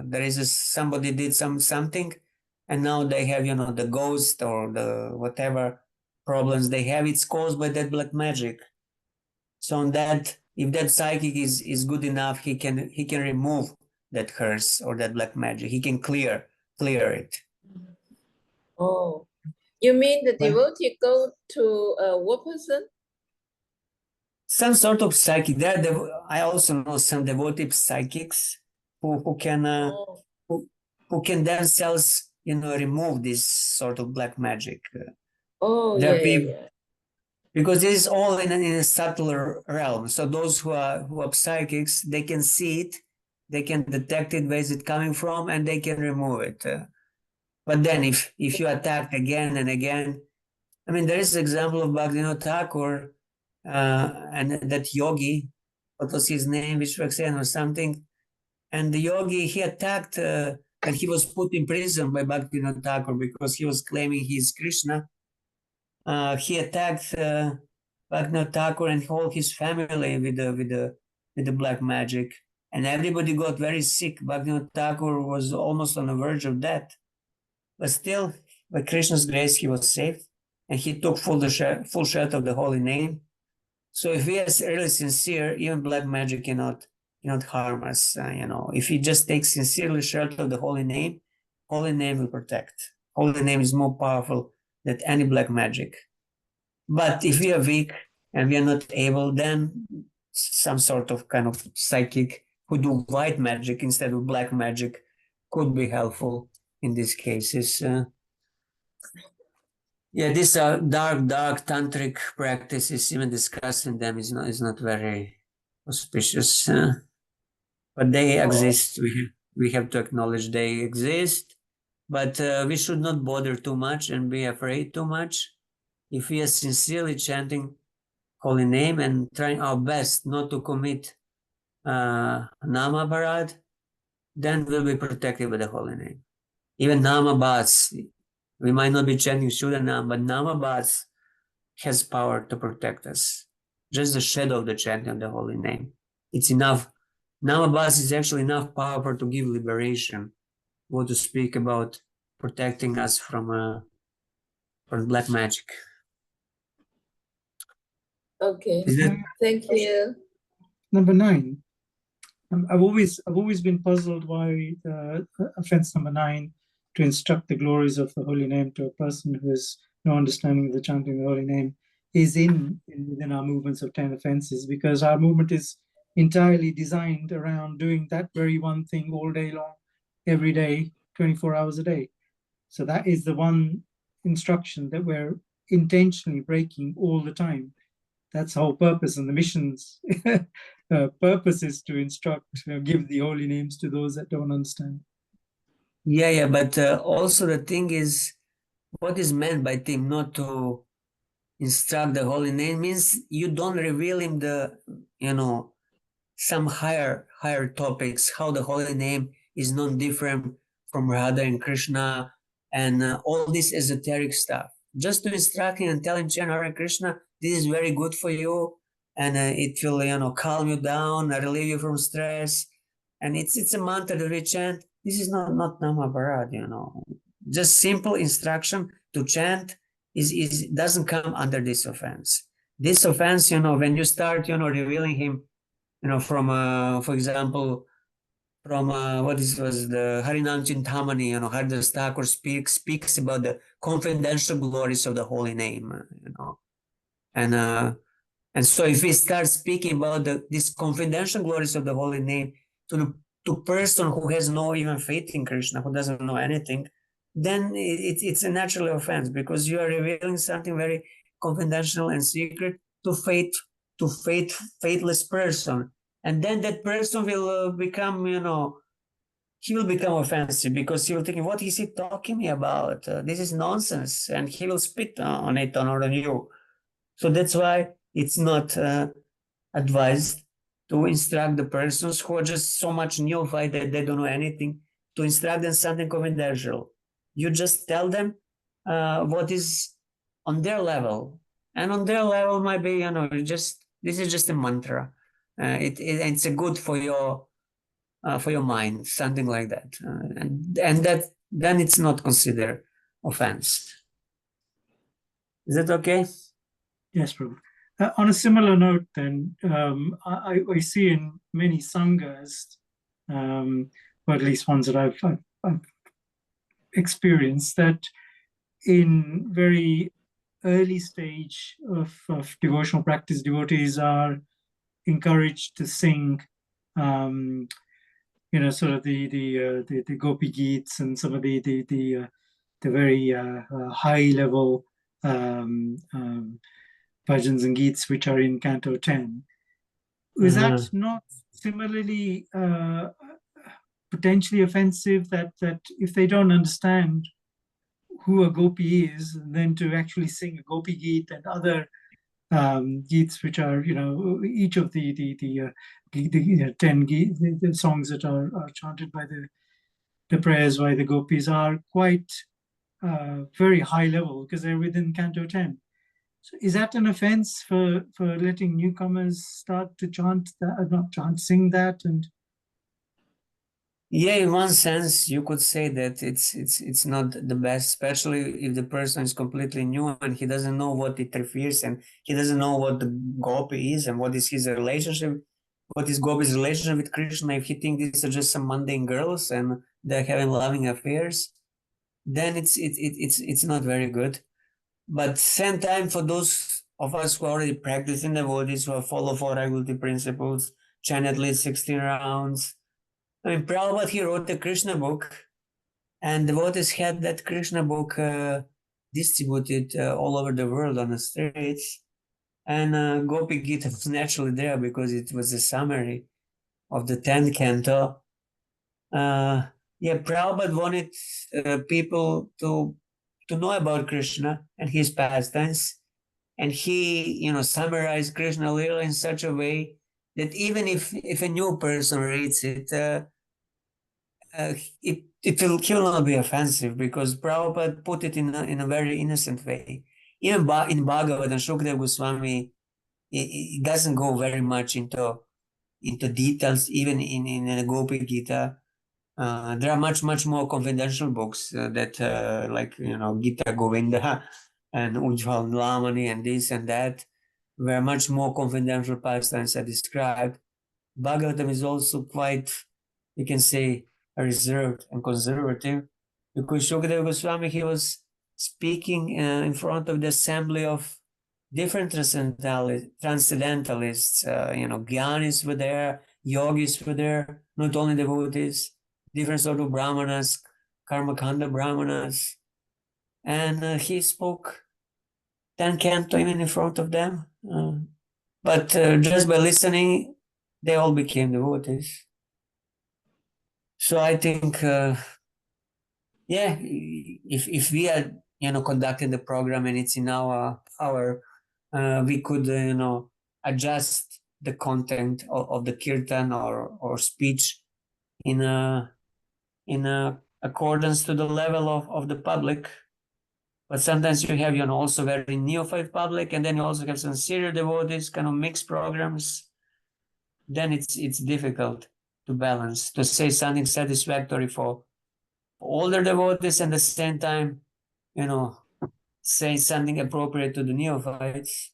There is somebody did something, and now they have, you know, the ghost or the whatever problems they have, it's caused by that black magic. So on that, if that psychic is good enough, he can remove that curse or that black magic. He can clear it. Oh, you mean the devotee go to what person? Some sort of psychic. I also know some devotee psychics who can themselves, you know, remove this sort of black magic. Yeah. Because this is all in a subtler realm. So those who are psychics, they can see it, they can detect it, where is it coming from, and they can remove it. But then if you attack again and again, I mean, there is an example of Bhaktivinoda Thakur and that yogi, what was his name, Vishwaksen or something, and the yogi, he attacked, and he was put in prison by Bhaktivinoda Thakur because he was claiming he's Krishna. He attacked Bhaktivinoda Thakur and all his family with the black magic, and everybody got very sick. Bhaktivinoda Thakur was almost on the verge of death, but still, by Krishna's grace, he was saved, and he took full shelter of the holy name. So if we are really sincere, even black magic cannot harm us. You know, if we just take sincerely shelter of the holy name will protect. Holy name is more powerful than any black magic. But if we are weak and we are not able, then some sort of kind of psychic who do white magic instead of black magic could be helpful in these cases. Yeah, these are dark tantric practices. Even discussing them is not very auspicious, but they exist. We have to acknowledge they exist, but we should not bother too much and be afraid too much. If we are sincerely chanting holy name and trying our best not to commit nama parad, then we'll be protected by the holy name. Even Namabhas, we might not be chanting Shuddhanam, but Namabhas has power to protect us. Just the shadow of the chanting of the holy name. It's enough. Namabhas is actually enough power to give liberation, or to speak about protecting us from black magic. Okay, Is that thank you. Number 9. I've always been puzzled why offense number 9, to instruct the glories of the holy name to a person who has no understanding of the chanting of the holy name, is within our movements of 10 offenses, because our movement is entirely designed around doing that very one thing all day long, every day, 24 hours a day. So that is the one instruction that we're intentionally breaking all the time. That's the whole purpose, and the mission's purpose is to instruct, give the holy names to those that don't understand. yeah, but also the thing is, what is meant by thing not to instruct the holy name means you don't reveal him the, some higher topics, how the holy name is not different from Radha and Krishna, and all this esoteric stuff. Just to instruct him and tell him, chant Hare Krishna, this is very good for you, and it will, calm you down, relieve you from stress, and it's a mantra that we chant. This is not Namabarad, Just simple instruction to chant is doesn't come under this offense. This offense, when you start, revealing him, from for example, from was the Harinam Chintamani, Haridas Thakur speaks about the confidential glories of the holy name, and so if we start speaking about these confidential glories of the holy name to person who has no even faith in Krishna, who doesn't know anything, then it's a natural offense, because you are revealing something very confidential and secret to faithless person, and then that person will become, he will become offensive, because he will think, what is he talking me about? This is nonsense, and he will spit on it on you. So that's why it's not advised to instruct the persons who are just so much neophyte that they don't know anything, to instruct them something confidential. You just tell them what is on their level, and on their level might be, this is just a mantra. It's a good for your mind, something like that, and that then it's not considered offense. Is that okay? Yes, Prabhu. On a similar note, then, I see in many sanghas, or at least ones that I've experienced, that in very early stage of devotional practice, devotees are encouraged to sing, sort of the Gopi Geets and some of the very high level bhajans and geets which are in Canto 10. Is that not similarly potentially offensive, that if they don't understand who a gopi is, then to actually sing a Gopi Geet and other geets which are, each of the 10 the songs that are chanted by the prayers by the gopis are quite very high level, because they're within Canto 10. So is that an offense for letting newcomers start to sing that? And yeah, in one sense, you could say that it's not the best, especially if the person is completely new and he doesn't know what it refers, and he doesn't know what the gopi is and what is his relationship, what is gopi's relationship with Krishna. If he thinks these are just some mundane girls and they're having loving affairs, then it's not very good. But same time, for those of us who are already practicing devotees, who follow 4 regularity principles, chant at least 16 rounds. I mean, Prabhupada, he wrote the Krishna book, and devotees had that Krishna book distributed all over the world on the streets. And Gopi Gita was naturally there because it was a summary of the 10th canto. Prabhupada wanted people to know about Krishna and his pastimes, and he, summarized Krishna Lila in such a way that even if a new person reads it, he will not be offensive because Prabhupada put it in a very innocent way. Even in Bhagavad and Shukdev Goswami, it doesn't go very much into details. Even in the Gopi Gita, there are much more confidential books that like Gita Govinda and Ujjwal Lamani and this and that, where much more confidential pastimes are described. Bhagavatam is also quite, you can say, reserved and conservative, because Shukadeva Goswami, he was speaking in front of the assembly of different transcendentalists. Gyanis were there, yogis were there, not only devotees, different sort of brahmanas, karmakanda brahmanas, and he spoke 10 canto even in front of them. But just by listening, they all became devotees. So I think, if we are, conducting the program and it's in our power, we could, adjust the content of the kirtan or speech in accordance to the level of the public. But sometimes you have, also very neophyte public, and then you also have some serious devotees, kind of mixed programs. Then it's difficult to balance, to say something satisfactory for older devotees and at the same time, say something appropriate to the neophytes.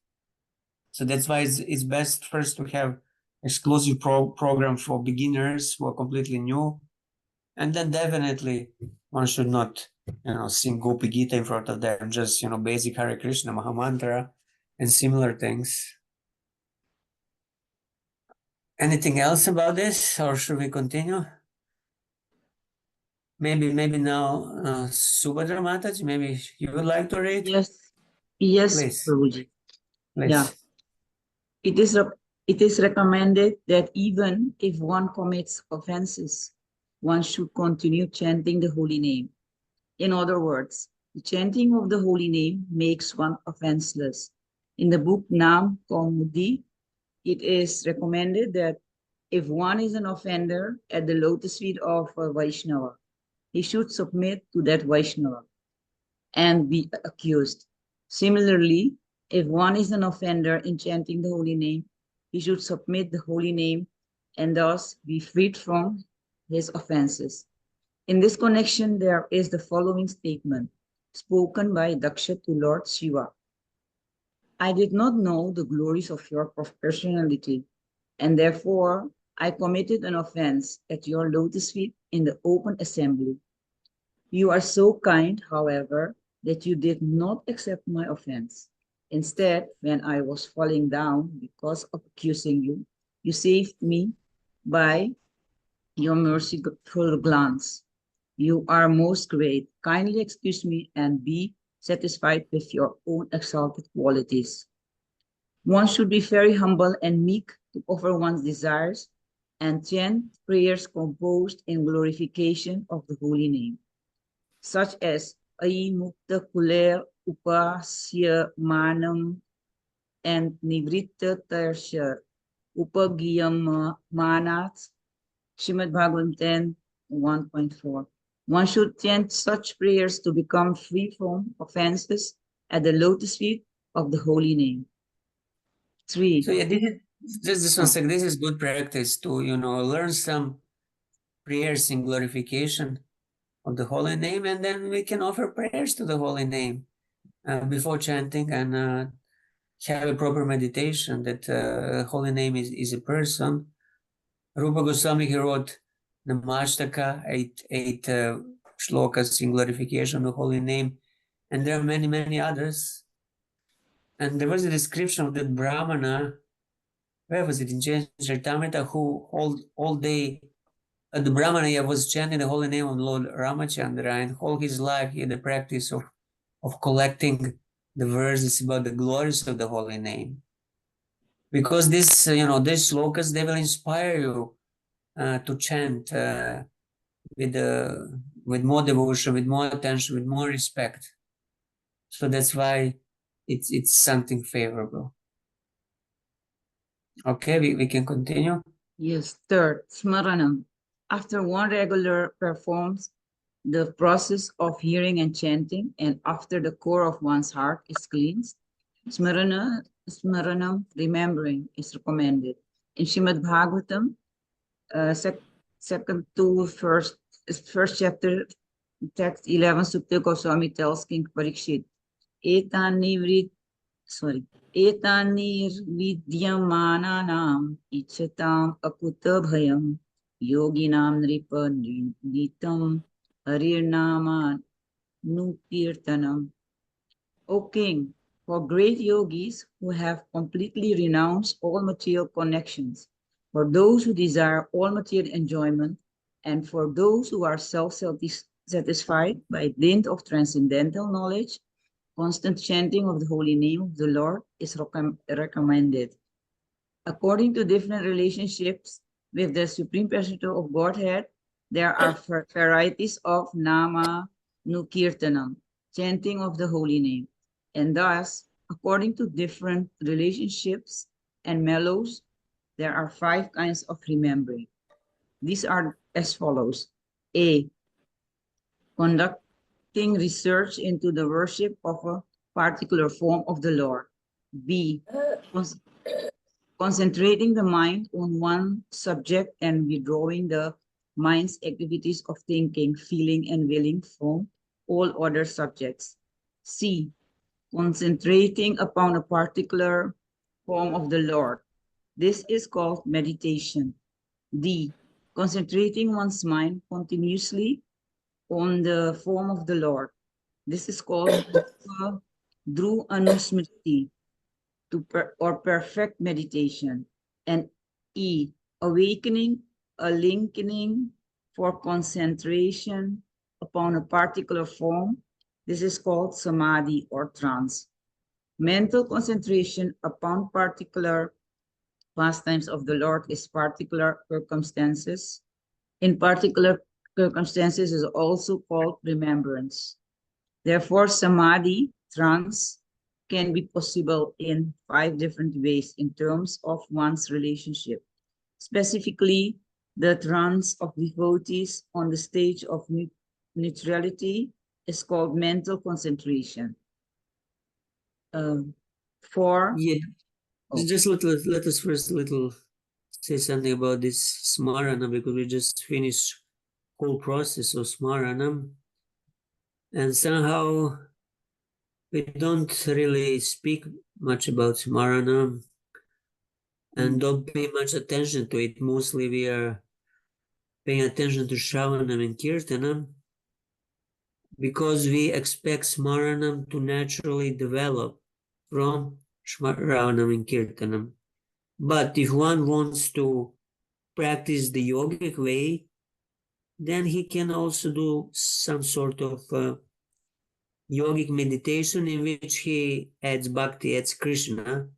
So that's why it's best first to have exclusive program for beginners who are completely new. And then definitely one should not, sing Gopi Gita in front of them, just, basic Hare Krishna, Mahamantra, and similar things. Anything else about this, or should we continue? Maybe now, Subhadra Mataji, maybe you would like to read? Yes, Please. Prabhuji. Please. Yeah. It is recommended that even if one commits offenses, one should continue chanting the holy name. In other words, the chanting of the holy name makes one offenseless. In the book Nam Kaumudi, it is recommended that if one is an offender at the lotus feet of a Vaishnava, he should submit to that Vaishnava and be accused. Similarly, if one is an offender in chanting the holy name, he should submit the holy name and thus be freed from his offenses. In this connection, there is the following statement spoken by Daksha to Lord Shiva. I did not know the glories of your personality, and therefore I committed an offense at your lotus feet in the open assembly. You are so kind, however, that you did not accept my offense. Instead, when I was falling down because of accusing you, you saved me by your merciful glance. You are most great. Kindly excuse me and be satisfied with your own exalted qualities. One should be very humble and meek to offer one's desires and chant prayers composed in glorification of the holy name, such as Ai Mukta Kuler Upasya Manam and Nivritta Tarsha Upagiyam Manat, Srimad Bhagavatam 10, 1.4. One should chant such prayers to become free from offenses at the lotus feet of the holy name. 3. So yeah, this one second. This is good practice to learn some prayers in glorification of the holy name, and then we can offer prayers to the holy name before chanting, and have a proper meditation that holy name is a person. Rupa Goswami, he wrote Namashtaka, eight shlokas in glorification of the holy name, and there are many others. And there was a description of that Brahmana, where was it, in Charitamrita, who all day, the Brahmana was chanting the holy name of Lord Ramachandra, and all his life he had the practice of collecting the verses about the glories of the holy name. Because these shlokas, they will inspire you to chant with more devotion, with more attention, with more respect. So that's why it's something favorable. Okay, we can continue. Yes. 3rd, Smaranam. After one regular performs the process of hearing and chanting, and after the core of one's heart is cleansed, smaranam, remembering, is recommended. In Srimad Bhagavatam, second to first chapter, text 11, Sukta Goswami tells King Parikshit, Etani Vidyamananam Ichatam Akuta Bhayam Yoginam Nripa Nitam Harirnama Nukirtanam. O King, for great yogis who have completely renounced all material connections, for those who desire all material enjoyment, and for those who are self-satisfied by dint of transcendental knowledge, constant chanting of the holy name of the Lord is recommended. According to different relationships with the Supreme Personality of Godhead, there are varieties of nama nukirtanam, chanting of the holy name. And thus, according to different relationships and mellows, there are 5 kinds of remembering. These are as follows. A, conducting research into the worship of a particular form of the Lord. B, concentrating the mind on one subject and withdrawing the mind's activities of thinking, feeling, and willing from all other subjects. C, concentrating upon a particular form of the Lord. This is called meditation. D, concentrating one's mind continuously on the form of the Lord. This is called Dhru Anusmriti, or perfect meditation. And E, awakening, a linking for concentration upon a particular form. This is called samadhi or trance. Mental concentration upon particular pastimes of the Lord is particular circumstances. In particular circumstances is also called remembrance. Therefore, samadhi, trance, can be possible in 5 different ways in terms of one's relationship. Specifically, the trance of devotees on the stage of neutrality is called mental concentration. Yeah, just let us first say something about this smarana, because we just finished whole process of smarana, and somehow we don't really speak much about smarana and don't pay much attention to it. Mostly we are paying attention to Shravanam and Kirtanam because we expect Smaranam to naturally develop from Shravanam and Kirtanam. But if one wants to practice the yogic way, then he can also do some sort of yogic meditation in which he adds bhakti, adds Krishna,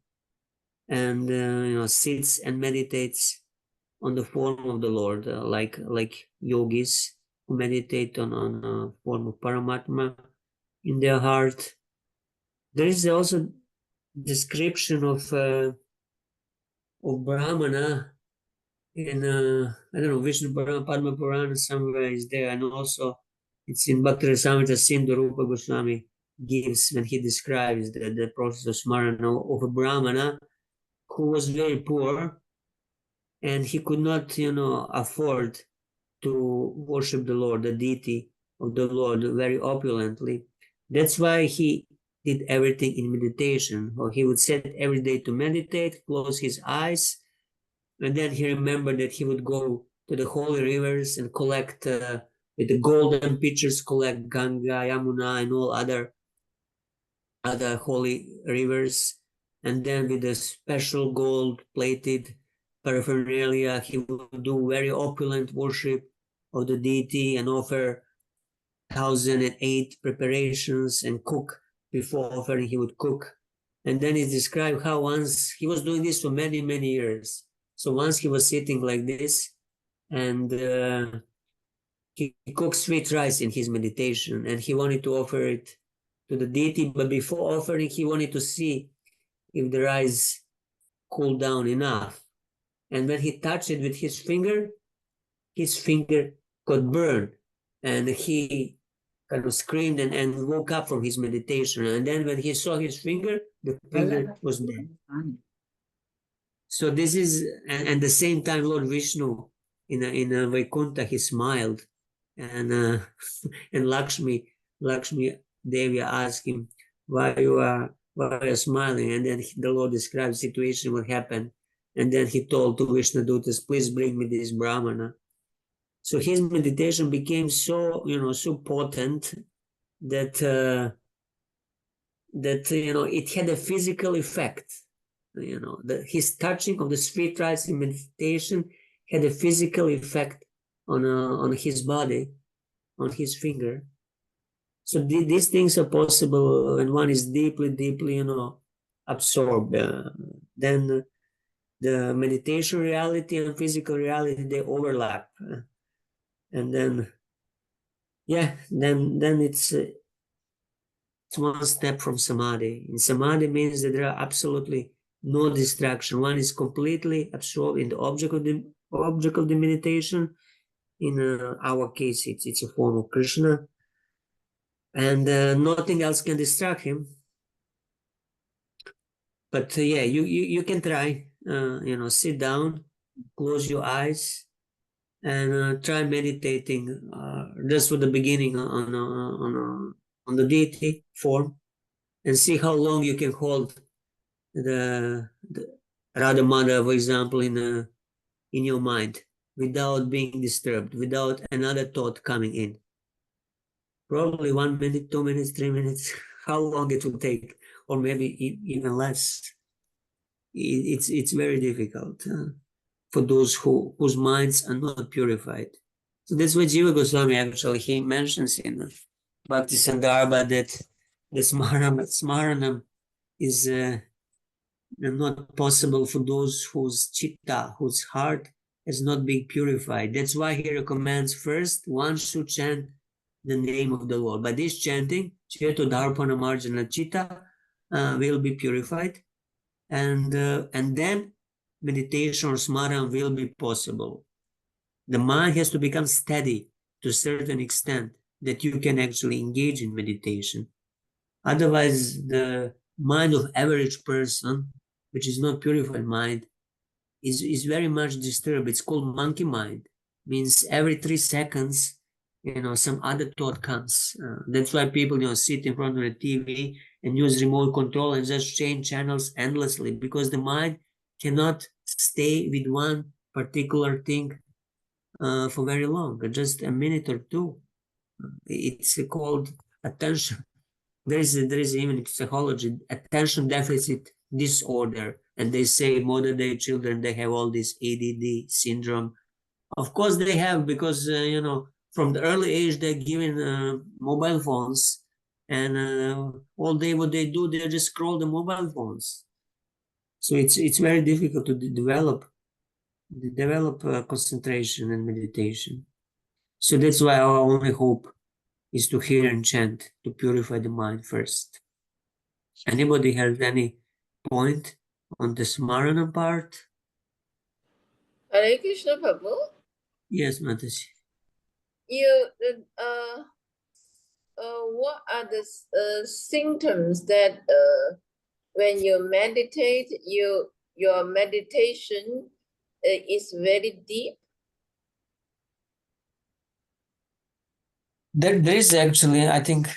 and sits and meditates on the form of the Lord, like yogis who meditate on a form of Paramatma in their heart. There is also description of Brahmana in I don't know, Vishnu Purana, Padma Purana, somewhere is there, and also it's in Bhakti Rasamrita Sindhu. Rupa Goswami gives when he describes the process of smarana of a Brahmana who was very poor and he could not, afford to worship the Lord, the deity of the Lord, very opulently. That's why he did everything in meditation, or he would sit every day to meditate, close his eyes, and then he remembered that he would go to the holy rivers and collect with the golden pitchers, collect Ganga, Yamuna, and all other holy rivers, and then with the special gold plated paraphernalia he would do very opulent worship of the deity and offer 1,008 preparations and cook. Before offering he would cook, and then he described how once he was doing this for many years. So once he was sitting like this and he cooked sweet rice in his meditation, and he wanted to offer it to the deity, but before offering he wanted to see if the rice cooled down enough. And when he touched it with his finger, his finger got burned, and he kind of screamed and woke up from his meditation. And then when he saw his finger, the finger was dead. So this is, and the same time, Lord Vishnu in a Vaikuntha, he smiled, and and Lakshmi Devi asked him, why you are smiling? And then the Lord described the situation, what happened, and then he told to Vishnudutas, please bring me this Brahmana. So his meditation became so potent that it had a physical effect. His touching of the sweet rice in meditation had a physical effect on his body, on his finger. So these things are possible when one is deeply, absorbed. Then the meditation reality and physical reality, they overlap, and then it's one step from samadhi. And samadhi means that there are absolutely no distraction. One is completely absorbed in the object of the meditation. In our case, it's a form of Krishna, and nothing else can distract him. But you can try. Sit down, close your eyes, and try meditating just for the beginning on the deity form, and see how long you can hold the Radha Mada, for example, in your mind without being disturbed, without another thought coming in. Probably 1 minute, 2 minutes, 3 minutes, how long it will take, or maybe even less. It's very difficult for those whose minds are not purified. So that's what Jiva Goswami actually, he mentions in Bhakti Sandarbha, that the smaranam is not possible for those whose chitta, whose heart has not been purified. That's why he recommends first one should chant the name of the Lord. By this chanting, Cheto Dharpana Marjana Chitta will be purified, and then meditation or smaran will be possible. The mind has to become steady to a certain extent that you can actually engage in meditation. Otherwise, the mind of average person, which is not purified mind, is very much disturbed. It's called monkey mind. Means every 3 seconds, some other thought comes. That's why people, sit in front of the TV and use remote control and just change channels endlessly, because the mind cannot stay with one particular thing for very long, just a minute or two. It's called attention. There is even in psychology attention deficit disorder, and they say modern day children, they have all this ADD syndrome. Of course they have, because from the early age they're given mobile phones, and all day what they do, they just scroll the mobile phones. So it's very difficult to develop concentration and meditation. So that's why our only hope is to hear and chant, to purify the mind first. Anybody has any point on the smarana part? Hare Krishna Prabhu, Yes, Mataji. what are the symptoms that when you meditate, your meditation is very deep? There is actually, I think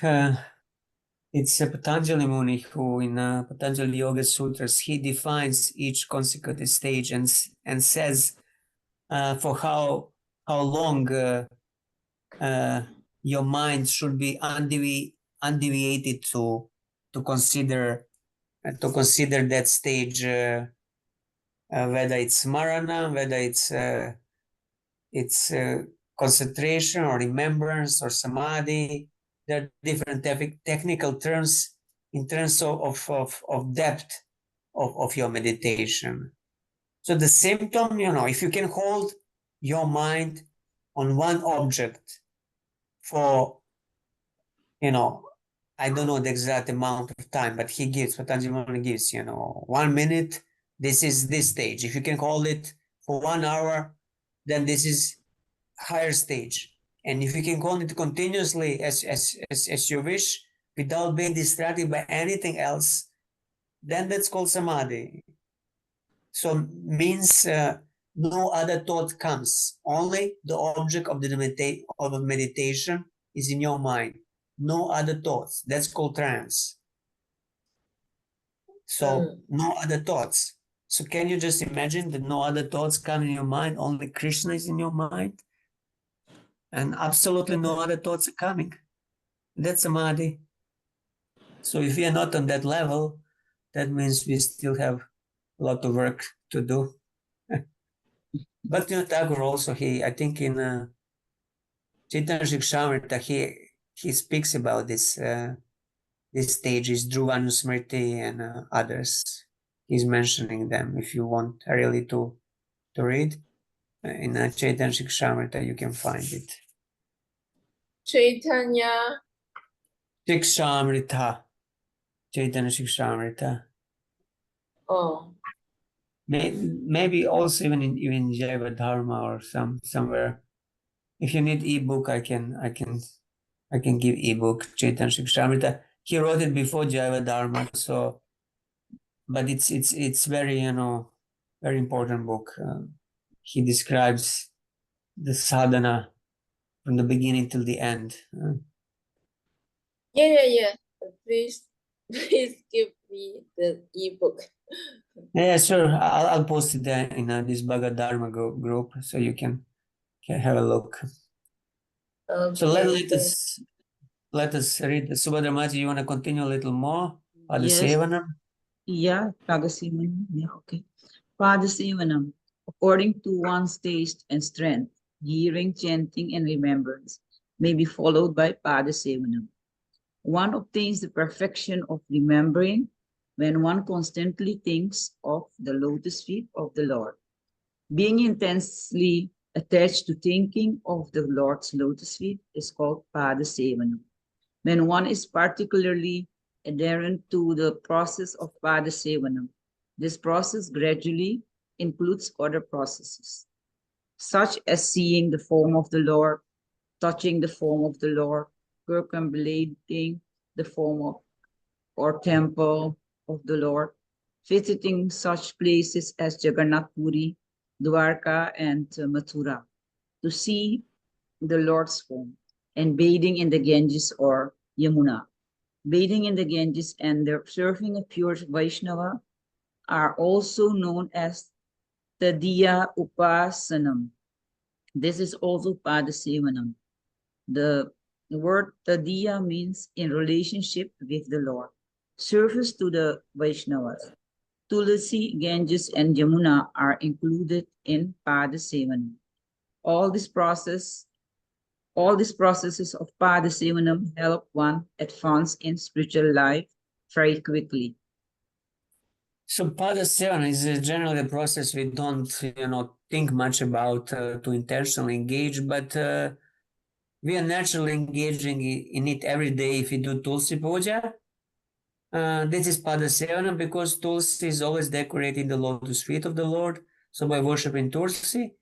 it's Patanjali Muni who in Patanjali Yoga Sutras, he defines each consecutive stage and says for how long your mind should be undeviated to consider that stage, whether it's smarana, whether it's concentration or remembrance or samadhi. There are different technical terms in terms of depth of your meditation. So the symptom, if you can hold your mind on one object for, I don't know the exact amount of time, but Patanjali gives, 1 minute, this is this stage. If you can hold it for 1 hour, then this is higher stage. And if you can go on it continuously as you wish, without being distracted by anything else, then that's called samadhi. So means no other thought comes. Only the object of the meditation is in your mind. No other thoughts. That's called trance. So no other thoughts. So can you just imagine that no other thoughts come in your mind? Only Krishna is in your mind, and absolutely no other thoughts are coming. That's samadhi. So if we are not on that level, that means we still have a lot of work to do. But Tagore also, I think in Chaitanya Shikshamrita, he speaks about this these stages, Dhruvanusmriti and others. He's mentioning them. If you want really to read in Chaitanya Shikshamrita, you can find it. Chaitanya. Shikshamrita, Chaitanya Shikshamrita. Oh. Maybe also even in Jaiva Dharma or somewhere. If you need ebook, I can give ebook Chaitanya Shikshamrita. He wrote it before Jaiva Dharma, so but it's very very important book. He describes the sadhana from the beginning till the end. Yeah. Please give me the ebook. Yeah, sure. I'll post it there in this Bhagavad Dharma group, so you can have a look. Okay, So let us read. Subhadra Mataji, you want to continue a little more? Yes. Padasevanam? Yeah, Padasevanam. Yeah, okay. Padasevanam, according to one's taste and strength, hearing, chanting, and remembrance may be followed by Padasevanam. One obtains the perfection of remembering when one constantly thinks of the lotus feet of the Lord. Being intensely attached to thinking of the Lord's lotus feet is called Padasevanam. When one is particularly adherent to the process of Padasevanam, this process gradually includes other processes, such as seeing the form of the Lord, touching the form of the Lord, circumambulating the form of or temple of the Lord, visiting such places as Jagannath Puri, Dwarka, and Mathura to see the Lord's form, and bathing in the Ganges or Yamuna. Bathing in the Ganges and the serving a pure Vaishnava are also known as Tadiya Upasanam. This is also Padasevanam. The word Tadiya means in relationship with the Lord. Service to the Vaishnavas. Tulasi, Ganges, and Yamuna are included in Padasevanam. All these processes of Padasevanam help one advance in spiritual life very quickly. So Padasevana is generally a process we don't think much about to intentionally engage, but we are naturally engaging in it every day if we do Tulsi Puja. This is Padasevana because Tulsi is always decorating the lotus feet of the Lord. So by worshiping Tulsi,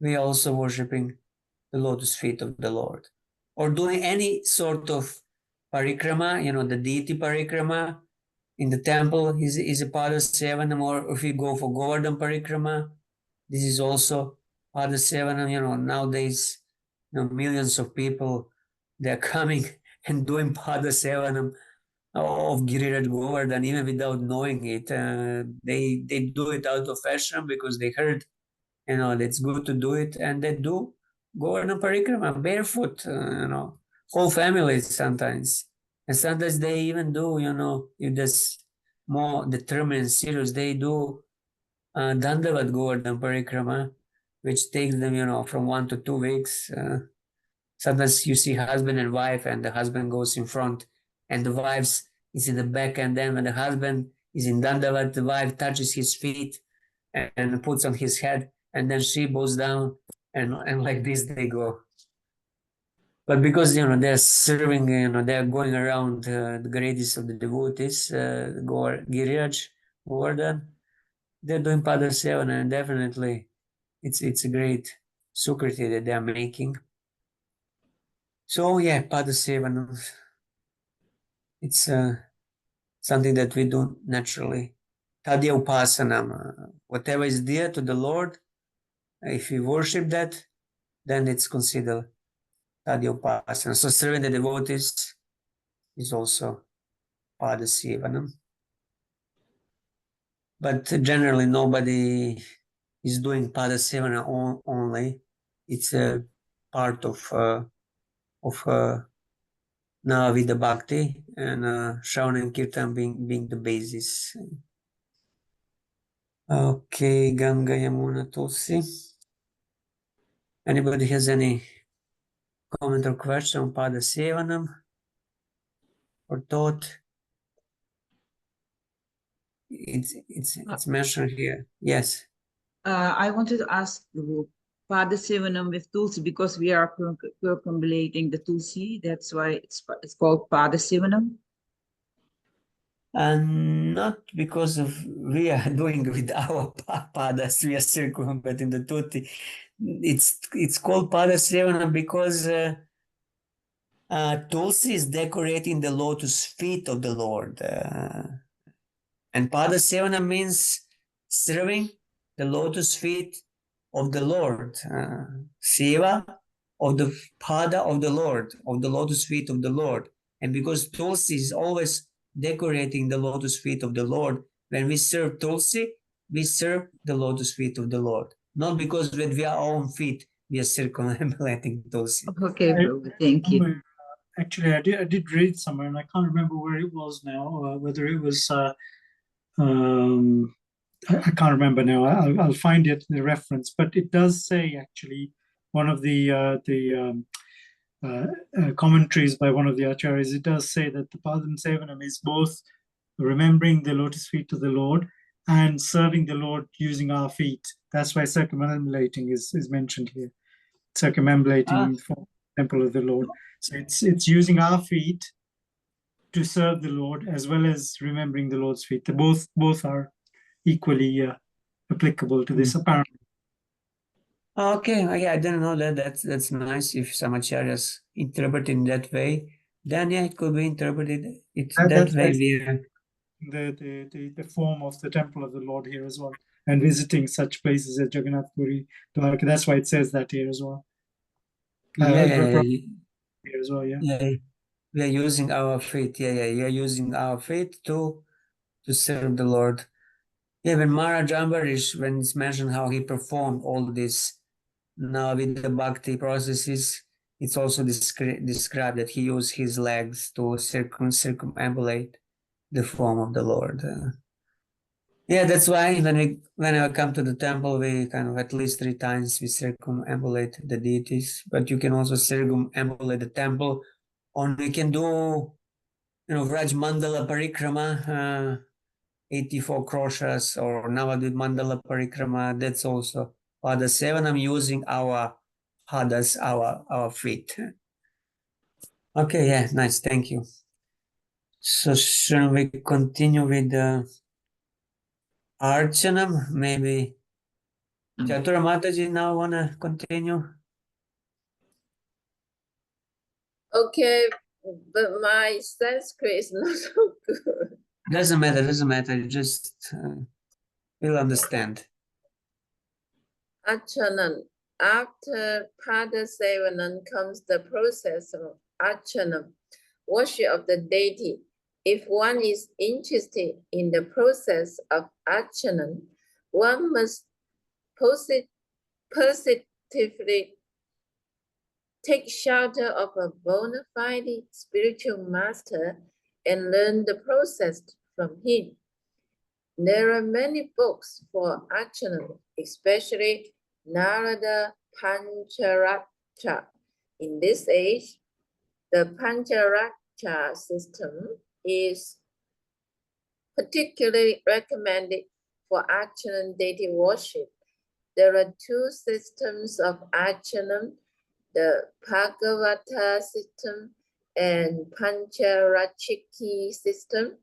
we are also worshiping the lotus feet of the Lord. Or doing any sort of parikrama, the deity parikrama in the temple is a Padasevanam, or if you go for Govardhan parikrama, this is also Padasevanam. Nowadays, millions of people, they're coming and doing Padasevanam of Giriraj Govardhan even without knowing it. They do it out of fashion because they heard, it's good to do it, and they do Govardhan parikrama barefoot, whole families sometimes. And sometimes they even do, if there's more determined and serious, they do Dandavat Govardhan parikrama, which takes them, from 1 to 2 weeks. Sometimes you see husband and wife, and the husband goes in front, and the wife is in the back, and then when the husband is in Dandavat, the wife touches his feet and puts on his head, and then she bows down, and like this they go. But because they're serving, they're going around the greatest of the devotees, Giriraj, Govardhan, they're doing Padasevana, and definitely it's a great Sukriti that they are making. So yeah, Padasevanam, it's something that we do naturally. Tadya Upasanam, whatever is dear to the Lord, if we worship that, then it's considered Tadya Upasana. So serving the devotees is also Padasevanam. But generally nobody is doing Padasevana only. It's a part of Navavida Bhakti, and Shravan and Kirtan being the basis. Okay, Ganga Yamuna Tulsi. Anybody has any comment or question on Padasevanam or thought? It's mentioned here. Yes. I wanted to ask the Padasevanam with Tulsi because we are circumambulating the Tulsi. That's why it's called Padasevanam. And not because of we are doing with our padas, we are circumventing the tutti. It's called Padasevana because Tulsi is decorating the lotus feet of the Lord. And Padasevana means serving the lotus feet of the Lord. Seva of the Pada of the Lord, of the lotus feet of the Lord. And because Tulsi is always decorating the lotus feet of the Lord, when we serve Tulsi, we serve the lotus feet of the Lord. Not because with our own feet, we are circumambulating Tulsi. Okay, Prabhu, thank you. Actually, I did read somewhere, and I can't remember where it was now. Whether it was, I can't remember now. I'll find it in the reference, but it does say actually one of the commentaries by one of the acharyas. It does say that the Padam Sevanam is both remembering the lotus feet of the Lord and serving the Lord using our feet. That's why circumambulating is mentioned here. Circumambulating for the temple of the Lord. So it's using our feet to serve the Lord as well as remembering the Lord's feet. Both are equally applicable to this apparently. Okay, I didn't know that. That's nice. If some acharyas interpret in that way, then yeah, it could be interpreted that way. The form of the temple of the Lord here as well, and visiting such places as Jagannath Puri, Dwarka. That's why it says that here as well. Yeah. Here as well, yeah. Yeah, we are using our faith. Yeah, we are using our faith to serve the Lord. Yeah, when Maharaj Ambarish, when it's mentioned how he performed all this now with the bhakti processes, it's also described that he used his legs to circumambulate the form of the Lord. Yeah, that's why when I come to the temple, we kind of at least 3 times we circumambulate the deities, but you can also circumambulate the temple, or you can do, Vraj Mandala Parikrama, 84 kroshas, or Navadvip Mandala Parikrama. That's also Padasevanam, using our padas, our feet. Okay, yeah, nice, thank you. So shall we continue with the Archanam? Maybe Chatura Mataji now wanna continue? Okay, but my Sanskrit is not so good. Doesn't matter, just we'll understand. Archanan. After Padasevanam comes the process of Archanam, worship of the deity. If one is interested in the process of Archanam, one must positively take shelter of a bona fide spiritual master and learn the process from him. There are many books for Archanam, especially Narada Pancharaksha. In this age, the Pancharaksha system is particularly recommended for Archanam deity worship. There are 2 systems of Archanam, the Bhagavata system and Pancharachiki system.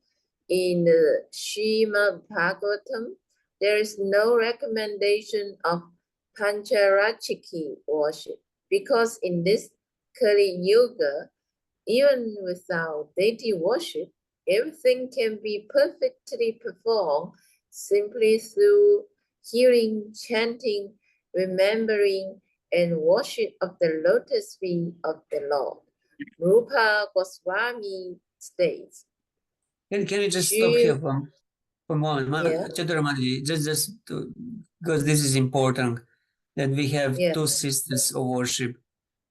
In the Srimad Bhagavatam, there is no recommendation of Pancharachiki worship, because in this Kali Yuga, even without deity worship, everything can be perfectly performed simply through hearing, chanting, remembering, and worship of the lotus feet of the Lord. Rupa Goswami states. Can we just stop here for a moment? Yeah. Chaturamaji, because this is important, that we have Yeah. two systems of worship.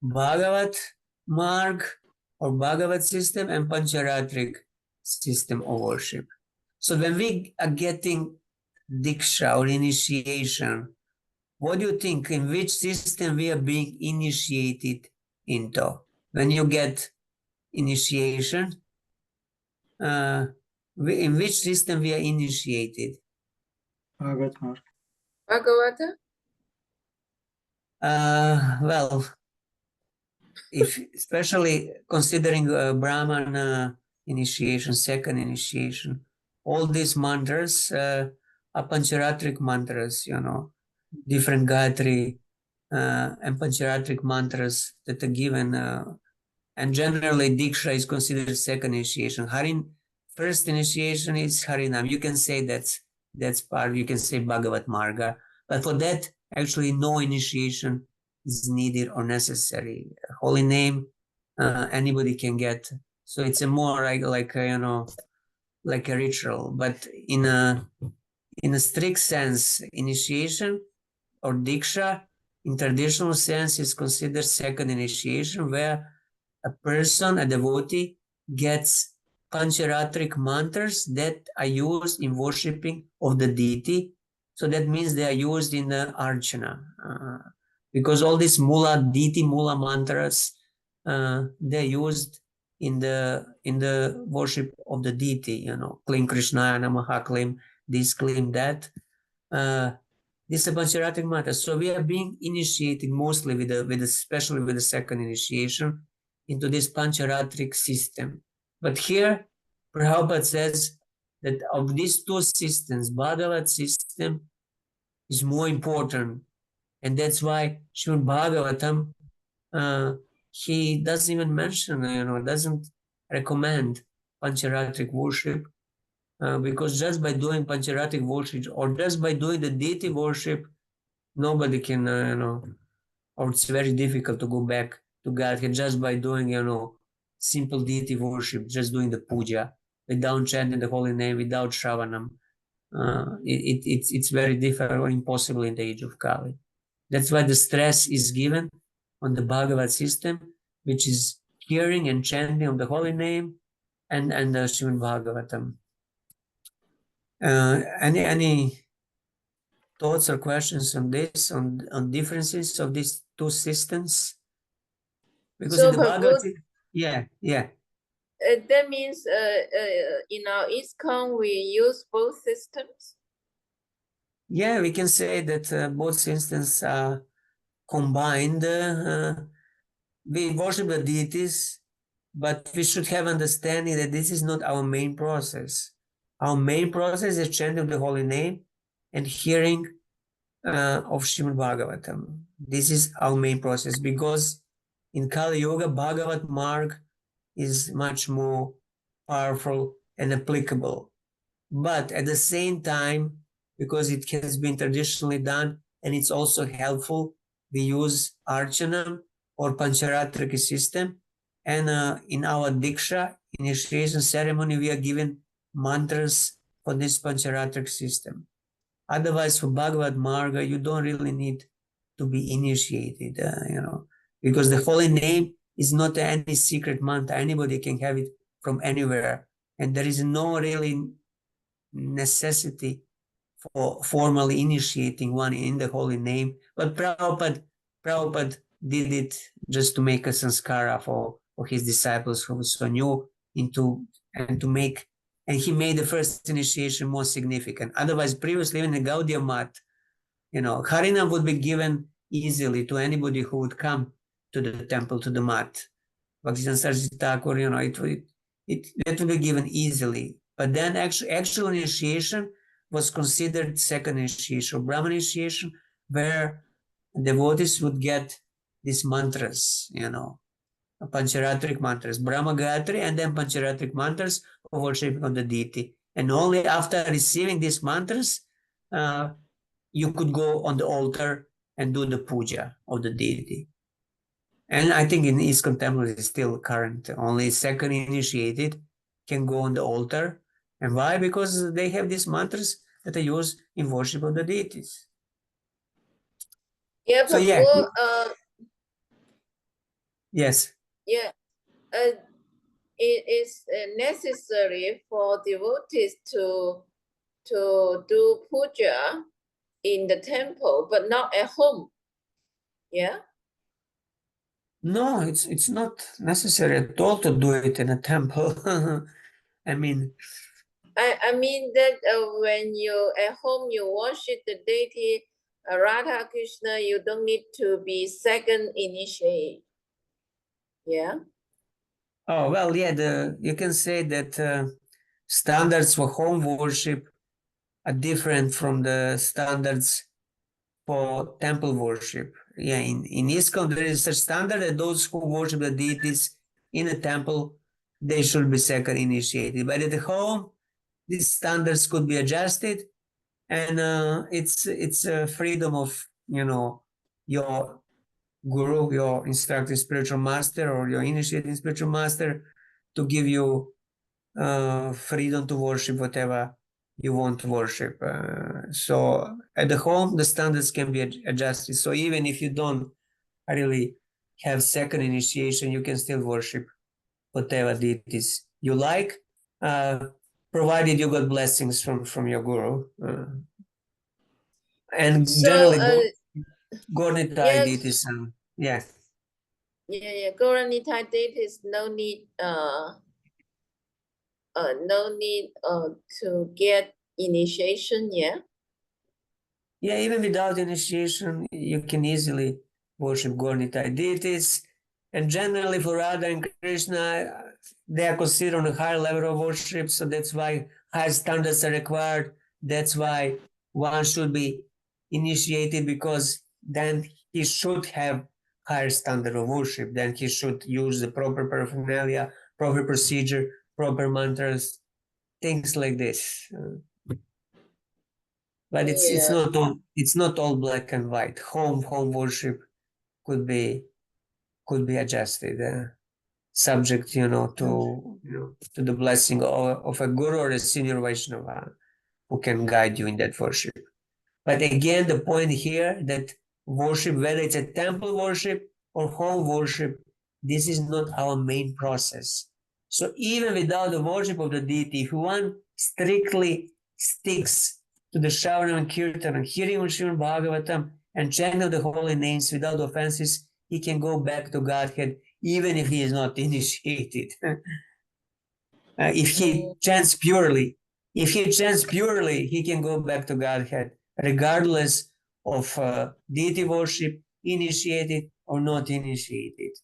Bhagavat Marg or Bhagavat system and Pancharatrik system of worship. So when we are getting Diksha or initiation, what do you think, in which system we are being initiated into? When you get initiation, in which system we are initiated? Bhagavat Marg. Bhagavata? Well, if especially considering Brahman initiation, second initiation, all these mantras are Pancharatrik mantras, different Gayatri and Pancharatrik mantras that are given. And generally, Diksha is considered second initiation. First initiation is Harinam. You can say that's part, you can say Bhagavat Marga. But for that, actually, no initiation is needed or necessary. Holy name, anybody can get. So it's a more like a ritual. But in a strict sense, initiation or Diksha, in traditional sense, is considered second initiation, where a person, a devotee, gets Pancharatrik mantras that are used in worshipping of the deity. So that means they are used in the archana. Because all these deity mula mantras, they're used in the worship of the deity, Klim Krishnaya Namaha, Klim this, Klim that. This is a Pancharatric matter. So we are being initiated mostly especially with the second initiation into this Pancharatric system. But here, Prabhupada says that of these two systems, Bhagavat system is more important. And that's why Srimad Bhagavatam, he doesn't even mention, doesn't recommend Pancharatric worship. Because just by doing Pancharatric worship or just by doing the deity worship, nobody can, or it's very difficult to go back to Godhead just by doing, simple deity worship, just doing the puja, without chanting the holy name, without Shravanam. It's very difficult or impossible in the age of Kali. That's why the stress is given on the Bhagavat system, which is hearing and chanting of the holy name and the Srimad Bhagavatam. Any thoughts or questions on this, on differences of these two systems? Because So in the Bhagavad, yeah. That means in our ISKCON we use both systems? Yeah, we can say that both systems are combined. We worship the deities, but we should have understanding that this is not our main process. Our main process is chanting of the holy name and hearing of Srimad Bhagavatam. This is our main process, because in Kali Yuga, Bhagavat Marg is much more powerful and applicable. But at the same time, because it has been traditionally done and it's also helpful, we use Archanam or Pancharatrika system. And in our Diksha initiation ceremony, we are given mantras for this Pancharatrika system. Otherwise, for Bhagavad Marga, you don't really need to be initiated, because the holy name is not any secret mantra. Anybody can have it from anywhere. And there is no really necessity for formally initiating one in the holy name. But Prabhupada did it just to make a sanskara for his disciples who was so new and he made the first initiation more significant. Otherwise, previously, even the Gaudiya Math, Harinam would be given easily to anybody who would come to the temple, to the mat. Bhaktivedanta Saraswati Thakur, it would be given easily. But then actual initiation was considered second initiation, Brahman initiation, where devotees would get these mantras, Pancharatric mantras, Brahma Gayatri, and then Pancharatric mantras of worshiping of the deity. And only after receiving these mantras, you could go on the altar and do the puja of the deity. And I think in ISKCON temples it's still current. Only second initiated can go on the altar. And why? Because they have these mantras that they use in worship of the deities. Yeah, So yeah, Prabhu, yes. yeah, it is necessary for devotees to do puja in the temple, but not at home. Yeah. No, it's not necessary at all to do it in a temple. I mean, I mean that when you at home you worship the deity Radha Krishna, you don't need to be second initiate. Yeah. oh well, yeah. You can say that standards for home worship are different from the standards for temple worship. Yeah, in ISKCON there is a standard that those who worship the deities in a temple, they should be second initiated. But at home, these standards could be adjusted, and it's a freedom of your guru, your instructor, spiritual master, or your initiating spiritual master to give you freedom to worship whatever you want to worship. So at the home, the standards can be adjusted. So even if you don't really have second initiation, you can still worship whatever deities you like, provided you got blessings from your guru. And So generally, Gornitai yes, deities, yeah. yeah. Gauranitai deities no need to get initiation. Yeah. Yeah, even without initiation, you can easily worship Gornitai deities. And generally for Radha and Krishna, they are considered on a higher level of worship, so that's why high standards are required. That's why one should be initiated, because then he should have higher standard of worship. Then he should use the proper paraphernalia, proper procedure, proper mantras, things like this. But it's not all black and white. Home worship could be adjusted, subject to the blessing of a guru or a senior Vaishnava who can guide you in that worship. But again, the point here that worship, whether it's a temple worship or home worship, this is not our main process. So even without the worship of the deity, if one strictly sticks to the Shravanam and Kirtan and hearing of Srimad Bhagavatam and chanting the holy names without offenses, he can go back to Godhead even if he is not initiated. If he chants purely, he can go back to Godhead, regardless of deity worship, initiated or not initiated.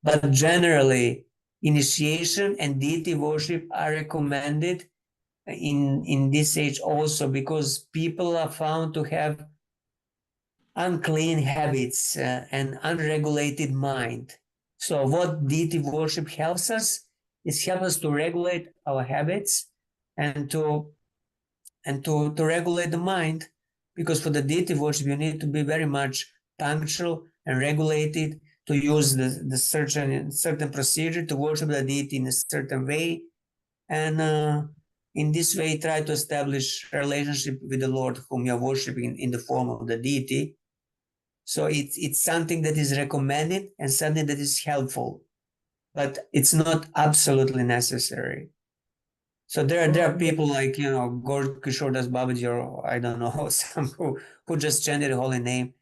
But generally, initiation and deity worship are recommended in this age also, because people are found to have unclean habits and unregulated mind. So what deity worship helps us is help us to regulate our habits and to regulate the mind, because for the deity worship you need to be very much punctual and regulated, to use the certain procedure to worship the deity in a certain way, and in this way try to establish a relationship with the Lord whom you are worshiping in the form of the deity. So it's something that is recommended and something that is helpful, but it's not absolutely necessary. So there are people like Gaur Kishore Das Babaji, or I don't know, some who just chanted the holy name,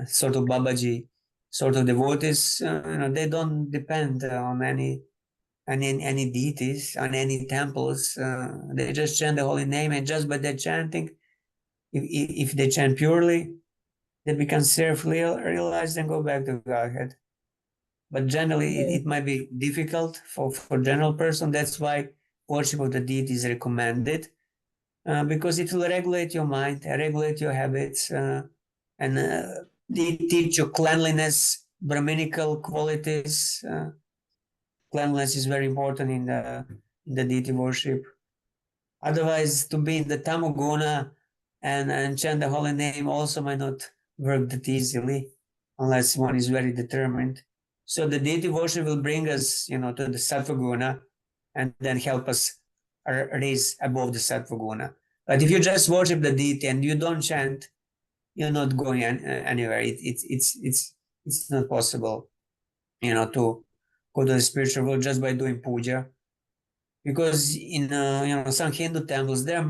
sort of Babaji, sort of devotees. They don't depend on any deities, on any temples. They just chant the holy name, and just by their chanting, if they chant purely, they become self-realized and go back to Godhead. But generally, it might be difficult for general person. That's why worship of the deity is recommended, because it will regulate your mind, regulate your habits, and They teach you cleanliness, Brahminical qualities. Cleanliness is very important in the deity worship. Otherwise, to be in the Tamoguna and chant the holy name also might not work that easily, unless one is very determined. So the deity worship will bring us, to the Sattva Guna, and then help us raise above the Sattva Guna. But if you just worship the deity and you don't chant, you're not going anywhere. It's not possible, to go to the spiritual world just by doing puja. Because in some Hindu temples there are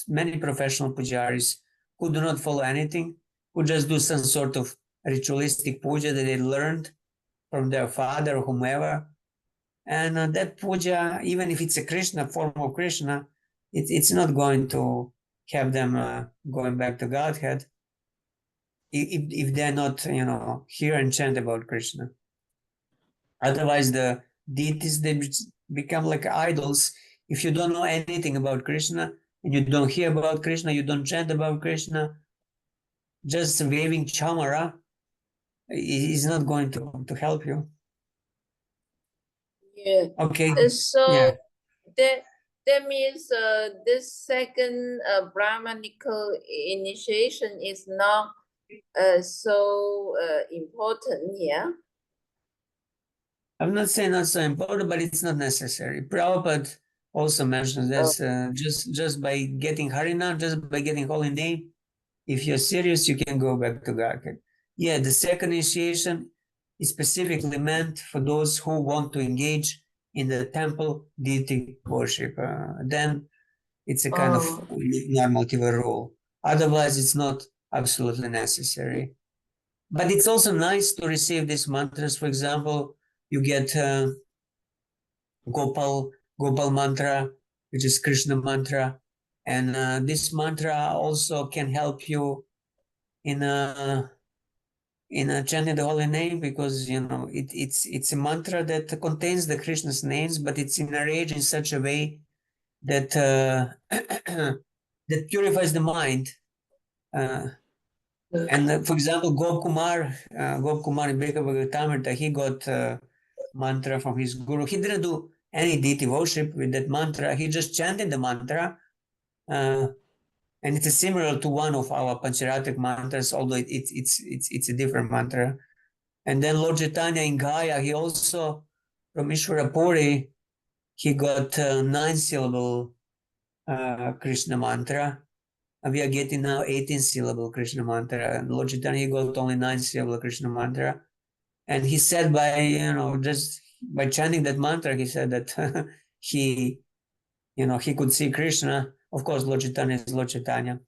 many professional pujaris who do not follow anything, who just do some sort of ritualistic puja that they learned from their father or whomever, and that puja, even if it's a Krishna form of Krishna, it's not going to have them going back to Godhead if they're not hear and chant about Krishna. Otherwise, the deities, they become like idols. If you don't know anything about Krishna and you don't hear about Krishna, you don't chant about Krishna, just waving chamara is not going to help you. Yeah. Okay. So Yeah. that means this second Brahmanical initiation is not so important here. I'm not saying not so important, but it's not necessary. Prabhupada also mentions this. Just by getting Harinam, just by getting holy name, if you're serious, you can go back to Godhead. Yeah, the second initiation is specifically meant for those who want to engage in the temple deity worship. Then it's a kind of normative rule. Otherwise, it's not absolutely necessary. But it's also nice to receive these mantras. For example, you get Gopal mantra, which is Krishna mantra, and this mantra also can help you in chanting the holy name, because it's a mantra that contains the Krishna's names, but it's arranged in such a way that that purifies the mind. For example, Gop Kumar in Bhagavat Vicara, he got mantra from his guru. He didn't do any deity worship with that mantra. He just chanted the mantra, and it's similar to one of our Pancharatric mantras, although it's a different mantra. And then Lord Chaitanya in Gaya, he also, from Ishvara Puri, he got 9-syllable Krishna mantra. And we are getting now 18-syllable Krishna mantra. And Lord Chaitanya, he got only 9-syllable Krishna mantra. And he said just by chanting that mantra, he said that he could see Krishna. Of course, Lord Chaitanya is Lord Chaitanya.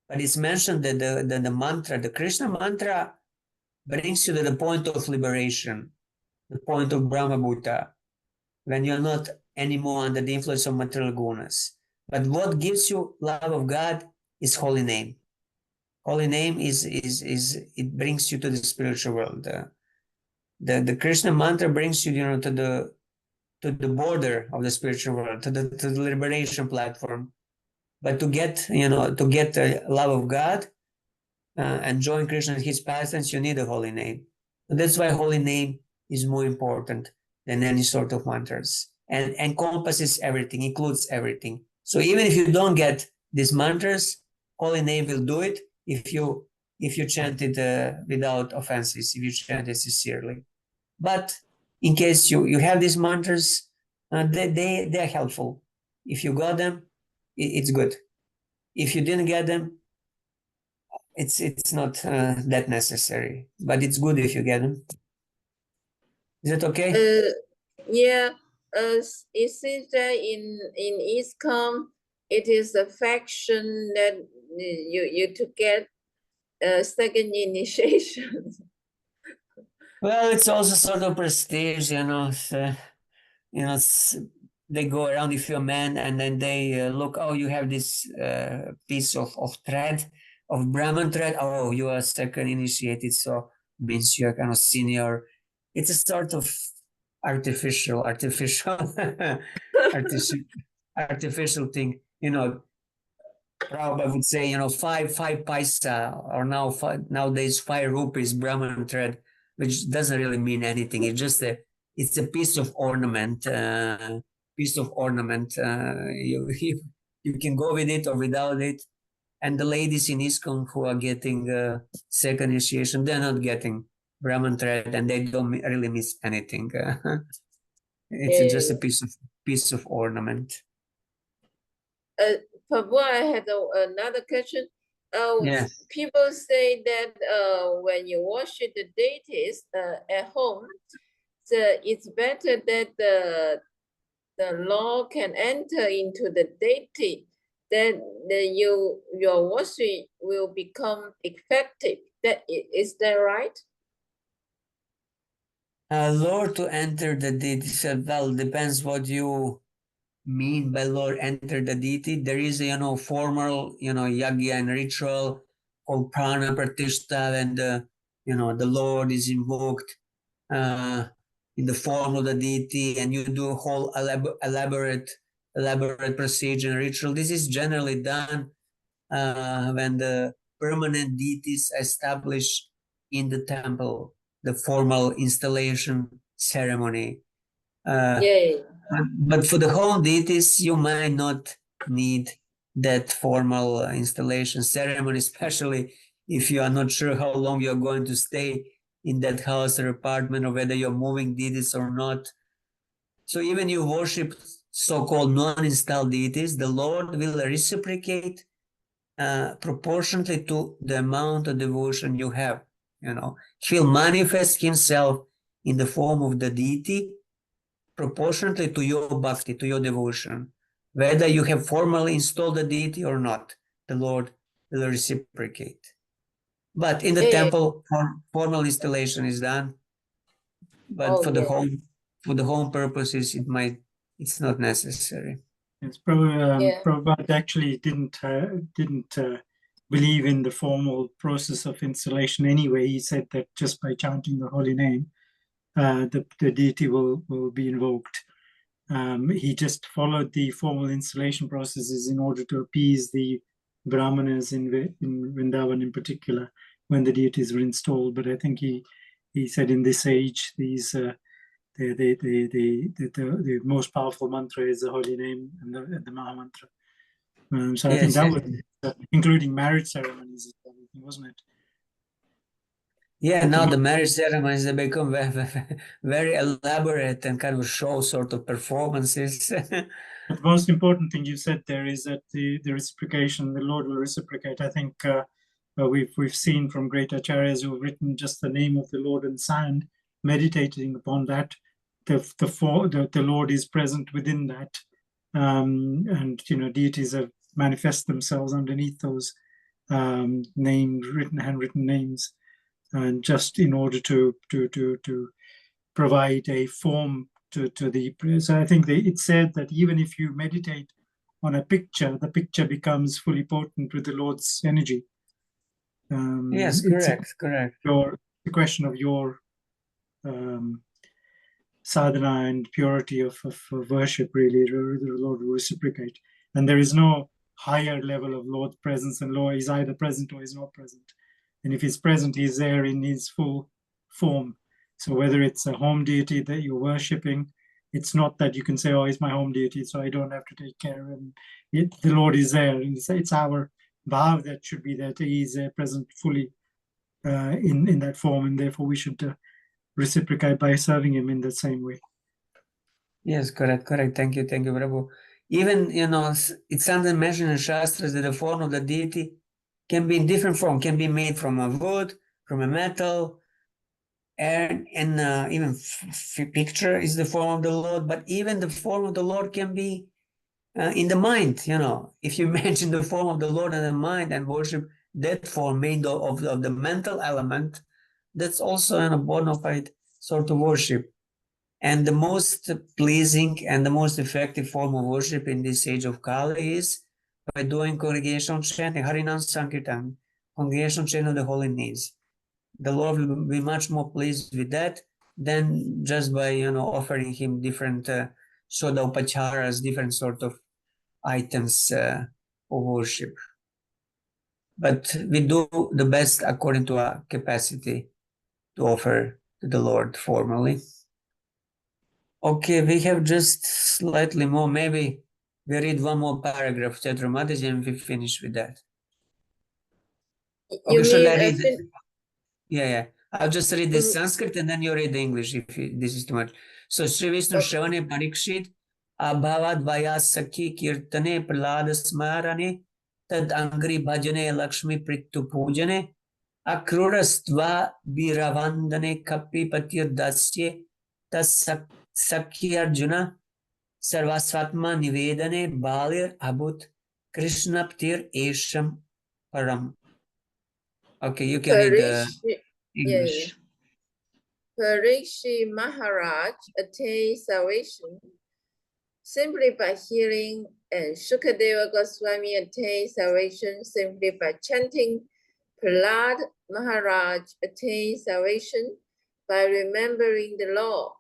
But it's mentioned that the mantra, the Krishna mantra, brings you to the point of liberation, the point of Brahma Bhuta, when you're not anymore under the influence of material gunas. But what gives you love of God is holy name. Holy name is it brings you to the spiritual world. The Krishna mantra brings you, to the border of the spiritual world, to the liberation platform. But to get the love of God and join Krishna in his pastimes, you need a holy name. So that's why holy name is more important than any sort of mantras, and encompasses everything, includes everything. So even if you don't get these mantras, holy name will do it if you chant it without offenses, if you chant it sincerely. But in case you have these mantras, they're helpful. If you got them, it's good. If you didn't get them, it's not that necessary, but it's good if you get them. Is that okay? Yeah, it seems that in ISKCON, it is a faction that you to get second initiation. Well, it's also sort of prestige, they go around if you're a man, and then they look, oh, you have this piece of thread, of Brahman thread. Oh, you are second initiated, so means you're kind of senior. It's a sort of artificial artificial thing. Prabhupada would say, you know, five paisa, or nowadays 5 rupees Brahman thread, which doesn't really mean anything. It's just it's a piece of ornament. You can go with it or without it. And the ladies in ISKCON who are getting second initiation, they're not getting Brahman thread, and they don't really miss anything. It's just a piece of ornament. Prabhu, I had another question. Yes. People say that when you worship the deities at home, so it's better that the Lord can enter into the deity, then your worship will become effective. Is that right? Lord to enter the deity, well, depends what you mean by Lord enter the deity. There is a, formal, yagya and ritual called prana pratishta, and the Lord is invoked in the form of the deity, and you do a whole elaborate procedure and ritual. This is generally done when the permanent deity is established in the temple, the formal installation ceremony. But for the home deities, you might not need that formal installation ceremony, especially if you are not sure how long you're going to stay in that house or apartment, or whether you're moving deities or not. So even you worship so-called non-installed deities, the Lord will reciprocate proportionately to the amount of devotion you have. He'll manifest himself in the form of the deity proportionately to your bhakti, to your devotion. Whether you have formally installed the deity or not, the Lord will reciprocate. But in the temple, formal installation is done. But for the home purposes, it's not necessary. Yes, Prabhupada actually didn't believe in the formal process of installation anyway. He said that just by chanting the holy name, the deity will be invoked. He just followed the formal installation processes in order to appease the brahmanas in Vrindavan in particular when the deities were installed. But I think he said in this age, these the most powerful mantra is the holy name and the Maha Mantra. So I think that was including marriage ceremonies, wasn't it? Yeah, now the marriage ceremonies, they become very, very elaborate and kind of show sort of performances. But the most important thing you said there is that the reciprocation, the Lord will reciprocate. I think we've seen from great acharyas who've written just the name of the Lord in sand, meditating upon that. The Lord is present within that, and deities have manifest themselves underneath those handwritten names, and just in order to provide a form to the. So I think it said that even if you meditate on a picture, the picture becomes fully potent with the Lord's energy. Yes, correct. The question of your sadhana and purity of worship, really, the Lord will reciprocate. And there is no higher level of Lord's presence, and Lord is either present or is not present. And if he's present, he's there in his full form. So whether it's a home deity that you're worshipping, it's not that you can say, oh, it's my home deity, so I don't have to take care of him. The Lord is there. And it's our bhav that should be that he is present fully in that form, and therefore we should reciprocate by serving him in the same way. Yes, correct. Thank you, Prabhu. Even, it's something mentioned in Shastras that the form of the deity can be in different form, can be made from a wood, from a metal, and even picture is the form of the Lord, but even the form of the Lord can be in the mind. If you imagine the form of the Lord in the mind and worship that form made of the mental element, that's also a bona fide sort of worship. And the most pleasing and the most effective form of worship in this age of Kali is by doing congregational chanting, Harinam Sankirtan, congregational chanting of the holy names. The Lord will be much more pleased with that than just by offering him different soda upacharas, different sort of items of worship. but we do the best according to our capacity to offer to the Lord formally. Okay, we have just slightly more. Maybe we read one more paragraph, Chaturmataji, and we finish with that. You Okay, shall I mean read it? Yeah. I'll just read the Sanskrit and then you read the English if this is too much. So, Sri Vishnu Okay. Shravane Parikshit Abhavad Vaya Sakhi Kirtane Prahlad Smarane Tad Angri Bhajane Lakshmi Prittu Pujane Akrurastva Viravandane Kapi Patir Dasye Tas Sakhi Arjuna Sarvasvatma Nivedane Balir Abut Krishna Ptir Esham Param. Okay, you can read the English. Parikshit Maharaj attained salvation simply by hearing, and Shukadeva Goswami attained salvation simply by chanting. Prahlad Maharaj attained salvation by remembering the law.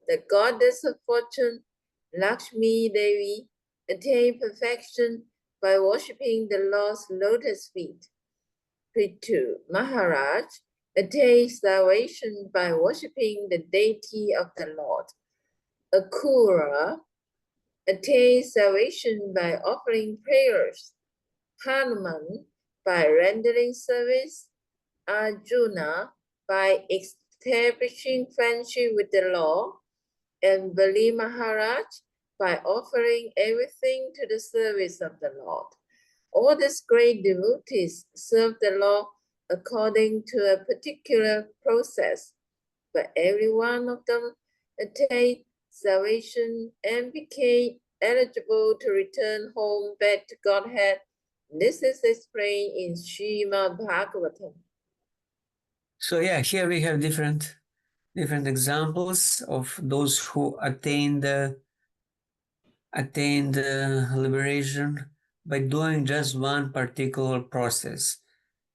The goddess of fortune, Lakshmi Devi, attained perfection by worshipping the Lord's lotus feet. Prithu Maharaj attained salvation by worshipping the deity of the Lord. Akrura attained salvation by offering prayers. Hanuman by rendering service. Arjuna by establishing friendship with the law. And Bali Maharaj by offering everything to the service of the Lord. All these great devotees serve the Lord according to a particular process, but every one of them attained salvation and became eligible to return home back to Godhead. This is explained in Srimad Bhagavatam. So yeah, here we have different examples of those who attained liberation by doing just one particular process.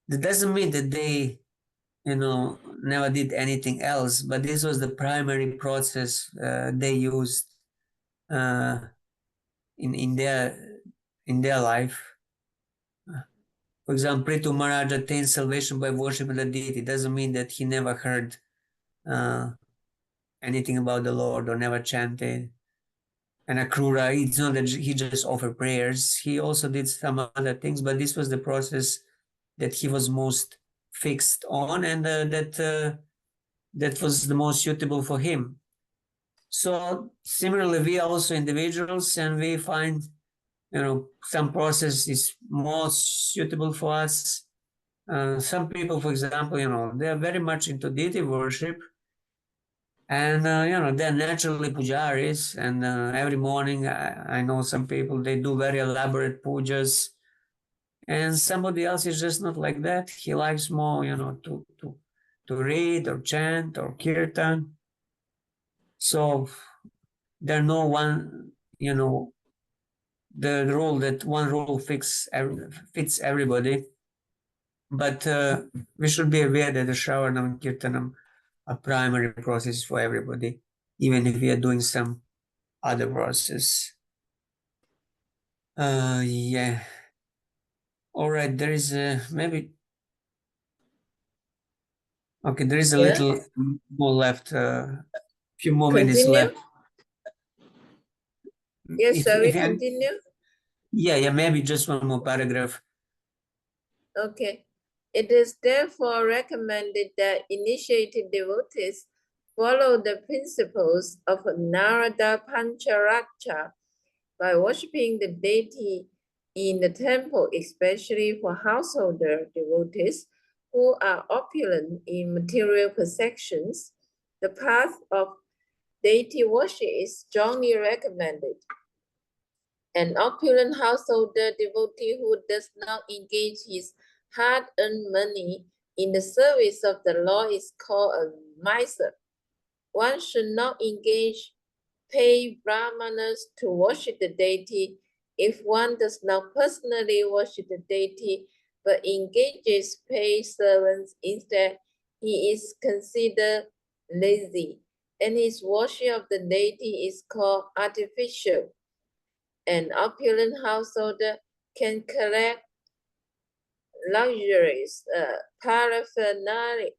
That doesn't mean that they, never did anything else, but this was the primary process they used in their life. For example, Prithu Maharaj attained salvation by worshiping the deity. It doesn't mean that he never heard anything about the Lord or never chanted. And Akrura, it's not that he just offered prayers. He also did some other things, but this was the process that he was most fixed on, and that was the most suitable for him. So similarly, we are also individuals, and we find, some process is more suitable for us. Some people, for example, they are very much into deity worship, and they're naturally pujaris, and every morning I know some people, they do very elaborate pujas, and somebody else is just not like that. He likes more, to read or chant or kirtan. So there's no one, the rule that one rule fits everybody. But we should be aware that the Shravanam and Kirtanam are primary process for everybody, even if we are doing some other process. Yeah. All right, there is maybe. Okay, there is a little more left. Few more minutes left. Yes, shall we continue? Yeah, maybe just one more paragraph. Okay. It is therefore recommended that initiated devotees follow the principles of Narada Pancharaksha by worshipping the deity in the temple, especially for householder devotees who are opulent in material possessions. The path of deity worship is strongly recommended. An opulent householder devotee who does not engage his hard-earned money in the service of the Lord is called a miser. One should not pay brahmanas to worship the deity if one does not personally worship the deity, but engages paid servants instead. He is considered lazy, and his worship of the deity is called artificial. An opulent householder can collect luxurious paraphernalia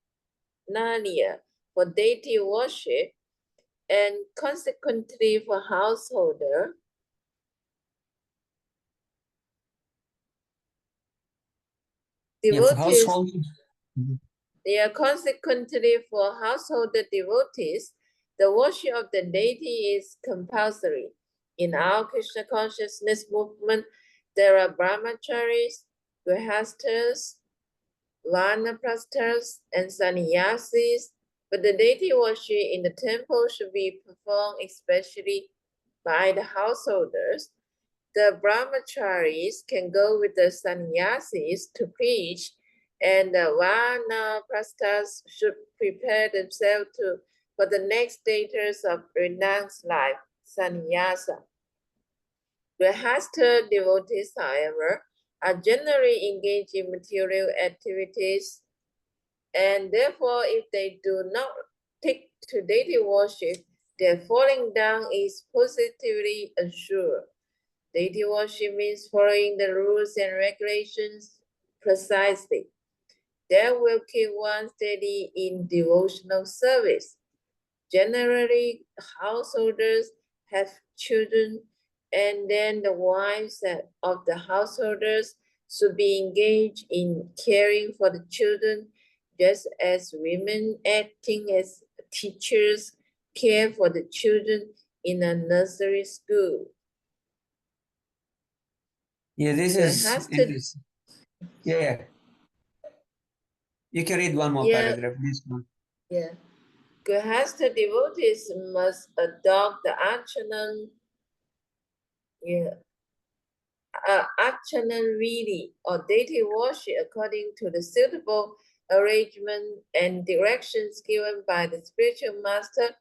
for deity worship, and consequently for householder. Yeah, for Devotees, household. Mhm. consequently for householder devotees, the worship of the deity is compulsory. In our Krishna consciousness movement, there are brahmacharis, grihastas, vanaprasthas, and sannyasis, but the deity worship in the temple should be performed especially by the householders. The brahmacharis can go with the sannyasis to preach, and the vanaprasthas should prepare themselves for the next status of renounced life, sannyasa. Grihastha devotees, however, are generally engaged in material activities, and therefore, if they do not take to deity worship, their falling down is positively assured. Deity worship means following the rules and regulations precisely. That will keep one steady in devotional service. Generally, householders have children, and then the wives of the householders should be engaged in caring for the children, just as women acting as teachers care for the children in a nursery school. Yeah, this There is has to- interesting. Yeah. You can read one more Yeah. paragraph, this one. Yeah. Grihastha devotees must adopt the Archanan, Archanan Vidi or deity worship according to the suitable arrangement and directions given by the spiritual master.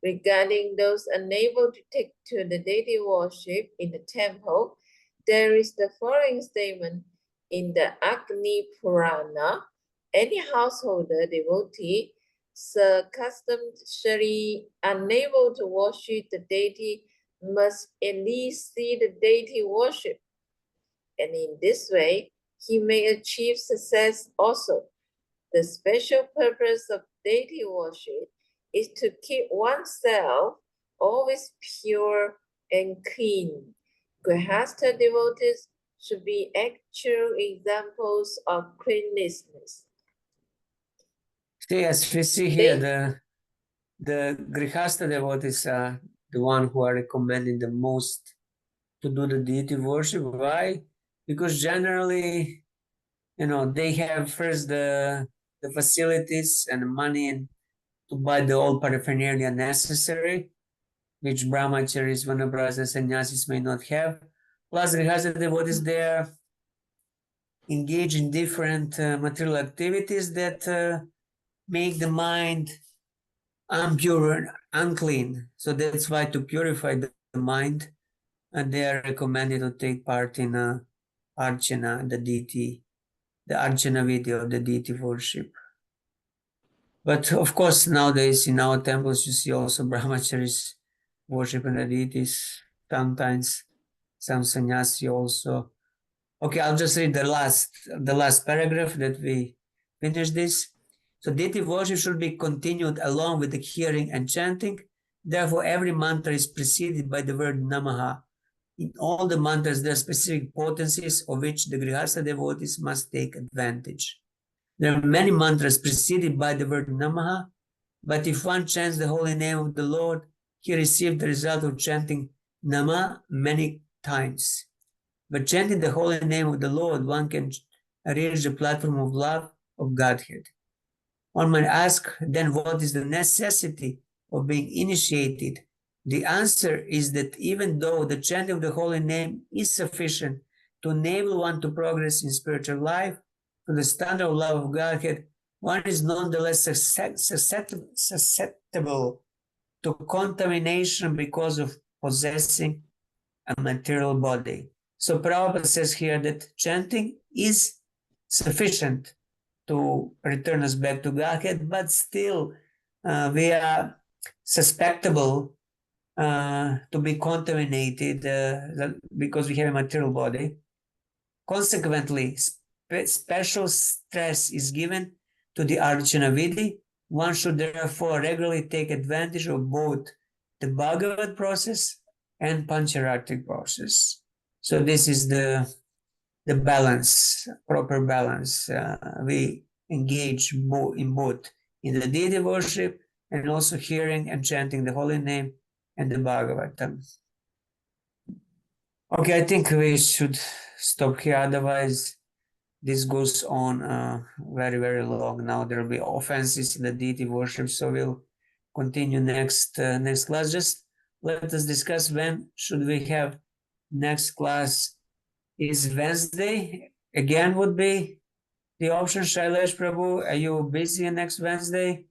Regarding those unable to take to the deity worship in the temple, there is the following statement in the Agni Purana. Any householder devotee circumstantially unable to worship the deity must at least see the deity worship, and in this way he may achieve success also. The special purpose of deity worship is to keep oneself always pure and clean. Grihastha devotees should be actual examples of cleanliness. So yes, we see here the Grihastha devotees are the one who are recommended the most to do the deity worship. Why? Because generally, they have first the facilities and the money and to buy the all paraphernalia necessary, which brahmacharis, vanaprasthas, sannyasis may not have. Plus, Grihastha devotees, they are engaged in different material activities that make the mind impure and unclean. So that's why to purify the mind, and they are recommended to take part in archana, the deity, the archana video of the deity worship. But of course, nowadays in our temples, you see also brahmacharis worshiping the deities. Sometimes some sannyasi also. Okay, I'll just read the last paragraph that we finish this. So deity worship should be continued along with the hearing and chanting. Therefore, every mantra is preceded by the word Namaha. In all the mantras, there are specific potencies of which the Grihastha devotees must take advantage. There are many mantras preceded by the word Namaha, but if one chants the holy name of the Lord, he received the result of chanting Nama many times. But chanting the holy name of the Lord, one can reach the platform of love of Godhead. One might ask, then what is the necessity of being initiated? The answer is that even though the chanting of the holy name is sufficient to enable one to progress in spiritual life to the standard of love of Godhead, one is nonetheless susceptible to contamination because of possessing a material body. So Prabhupada says here that chanting is sufficient to return us back to Godhead, but still we are susceptible to be contaminated because we have a material body. Consequently, special stress is given to the Archana Vidhi. One should therefore regularly take advantage of both the Bhagavat process and Pancharartik process. So this is the balance, proper balance. We engage in both in the deity worship and also hearing and chanting the holy name and the Bhagavatam. Okay, I think we should stop here. Otherwise, this goes on very, very long. Now there will be offenses in the deity worship. So we'll continue next class. Just let us discuss when should we have next class. Is Wednesday again would be the option. Shailesh Prabhu, are you busy next Wednesday?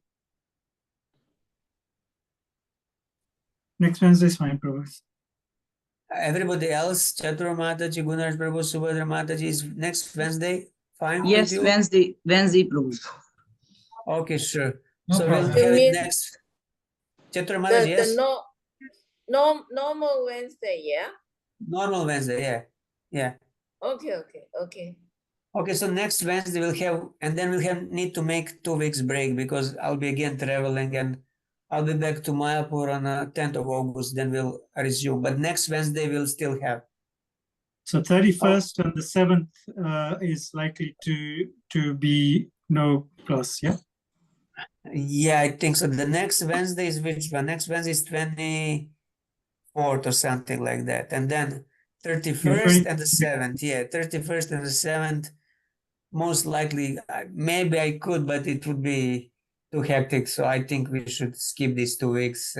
Next Wednesday is fine, Prabhu. Everybody else, Chatura Mataji, Gunnar Prabhu, Subhadra Mataji, is next Wednesday fine with Yes, you? Wednesday, Prabhu. Okay, sure. No So problem. we'll have You it mean next. Chatura Mataji, yes? normal Wednesday, yeah? Normal Wednesday, yeah. Yeah. Okay. Okay, so next Wednesday we'll have, and then we'll need to make 2 weeks break because I'll be again traveling and I'll be back to Mayapur on 10th of August, then we'll resume. But next Wednesday we'll still have. So 31st and the 7th is likely to be no class, yeah? Yeah, I think so. The next Wednesday is which one? Next Wednesday is 24th or something like that. And then 31st and the 7th. Yeah, 31st and the 7th. Most likely, maybe I could, but it would be too hectic. So I think we should skip these 2 weeks.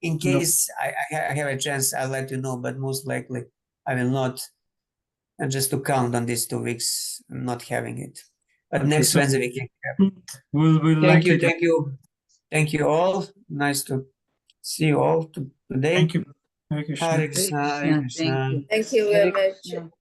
In case I have a chance, I'll let you know, but most likely I will not. And just to count on these 2 weeks, not having it. But Okay, next so Wednesday we can have. we'll Thank you, likely get. thank you. Thank you all. Nice to see you all today. Thank you. Hare Krishna. Hare Krishna, Hare Krishna, Krishna. thank you. Thank you very Hare much. Krishna.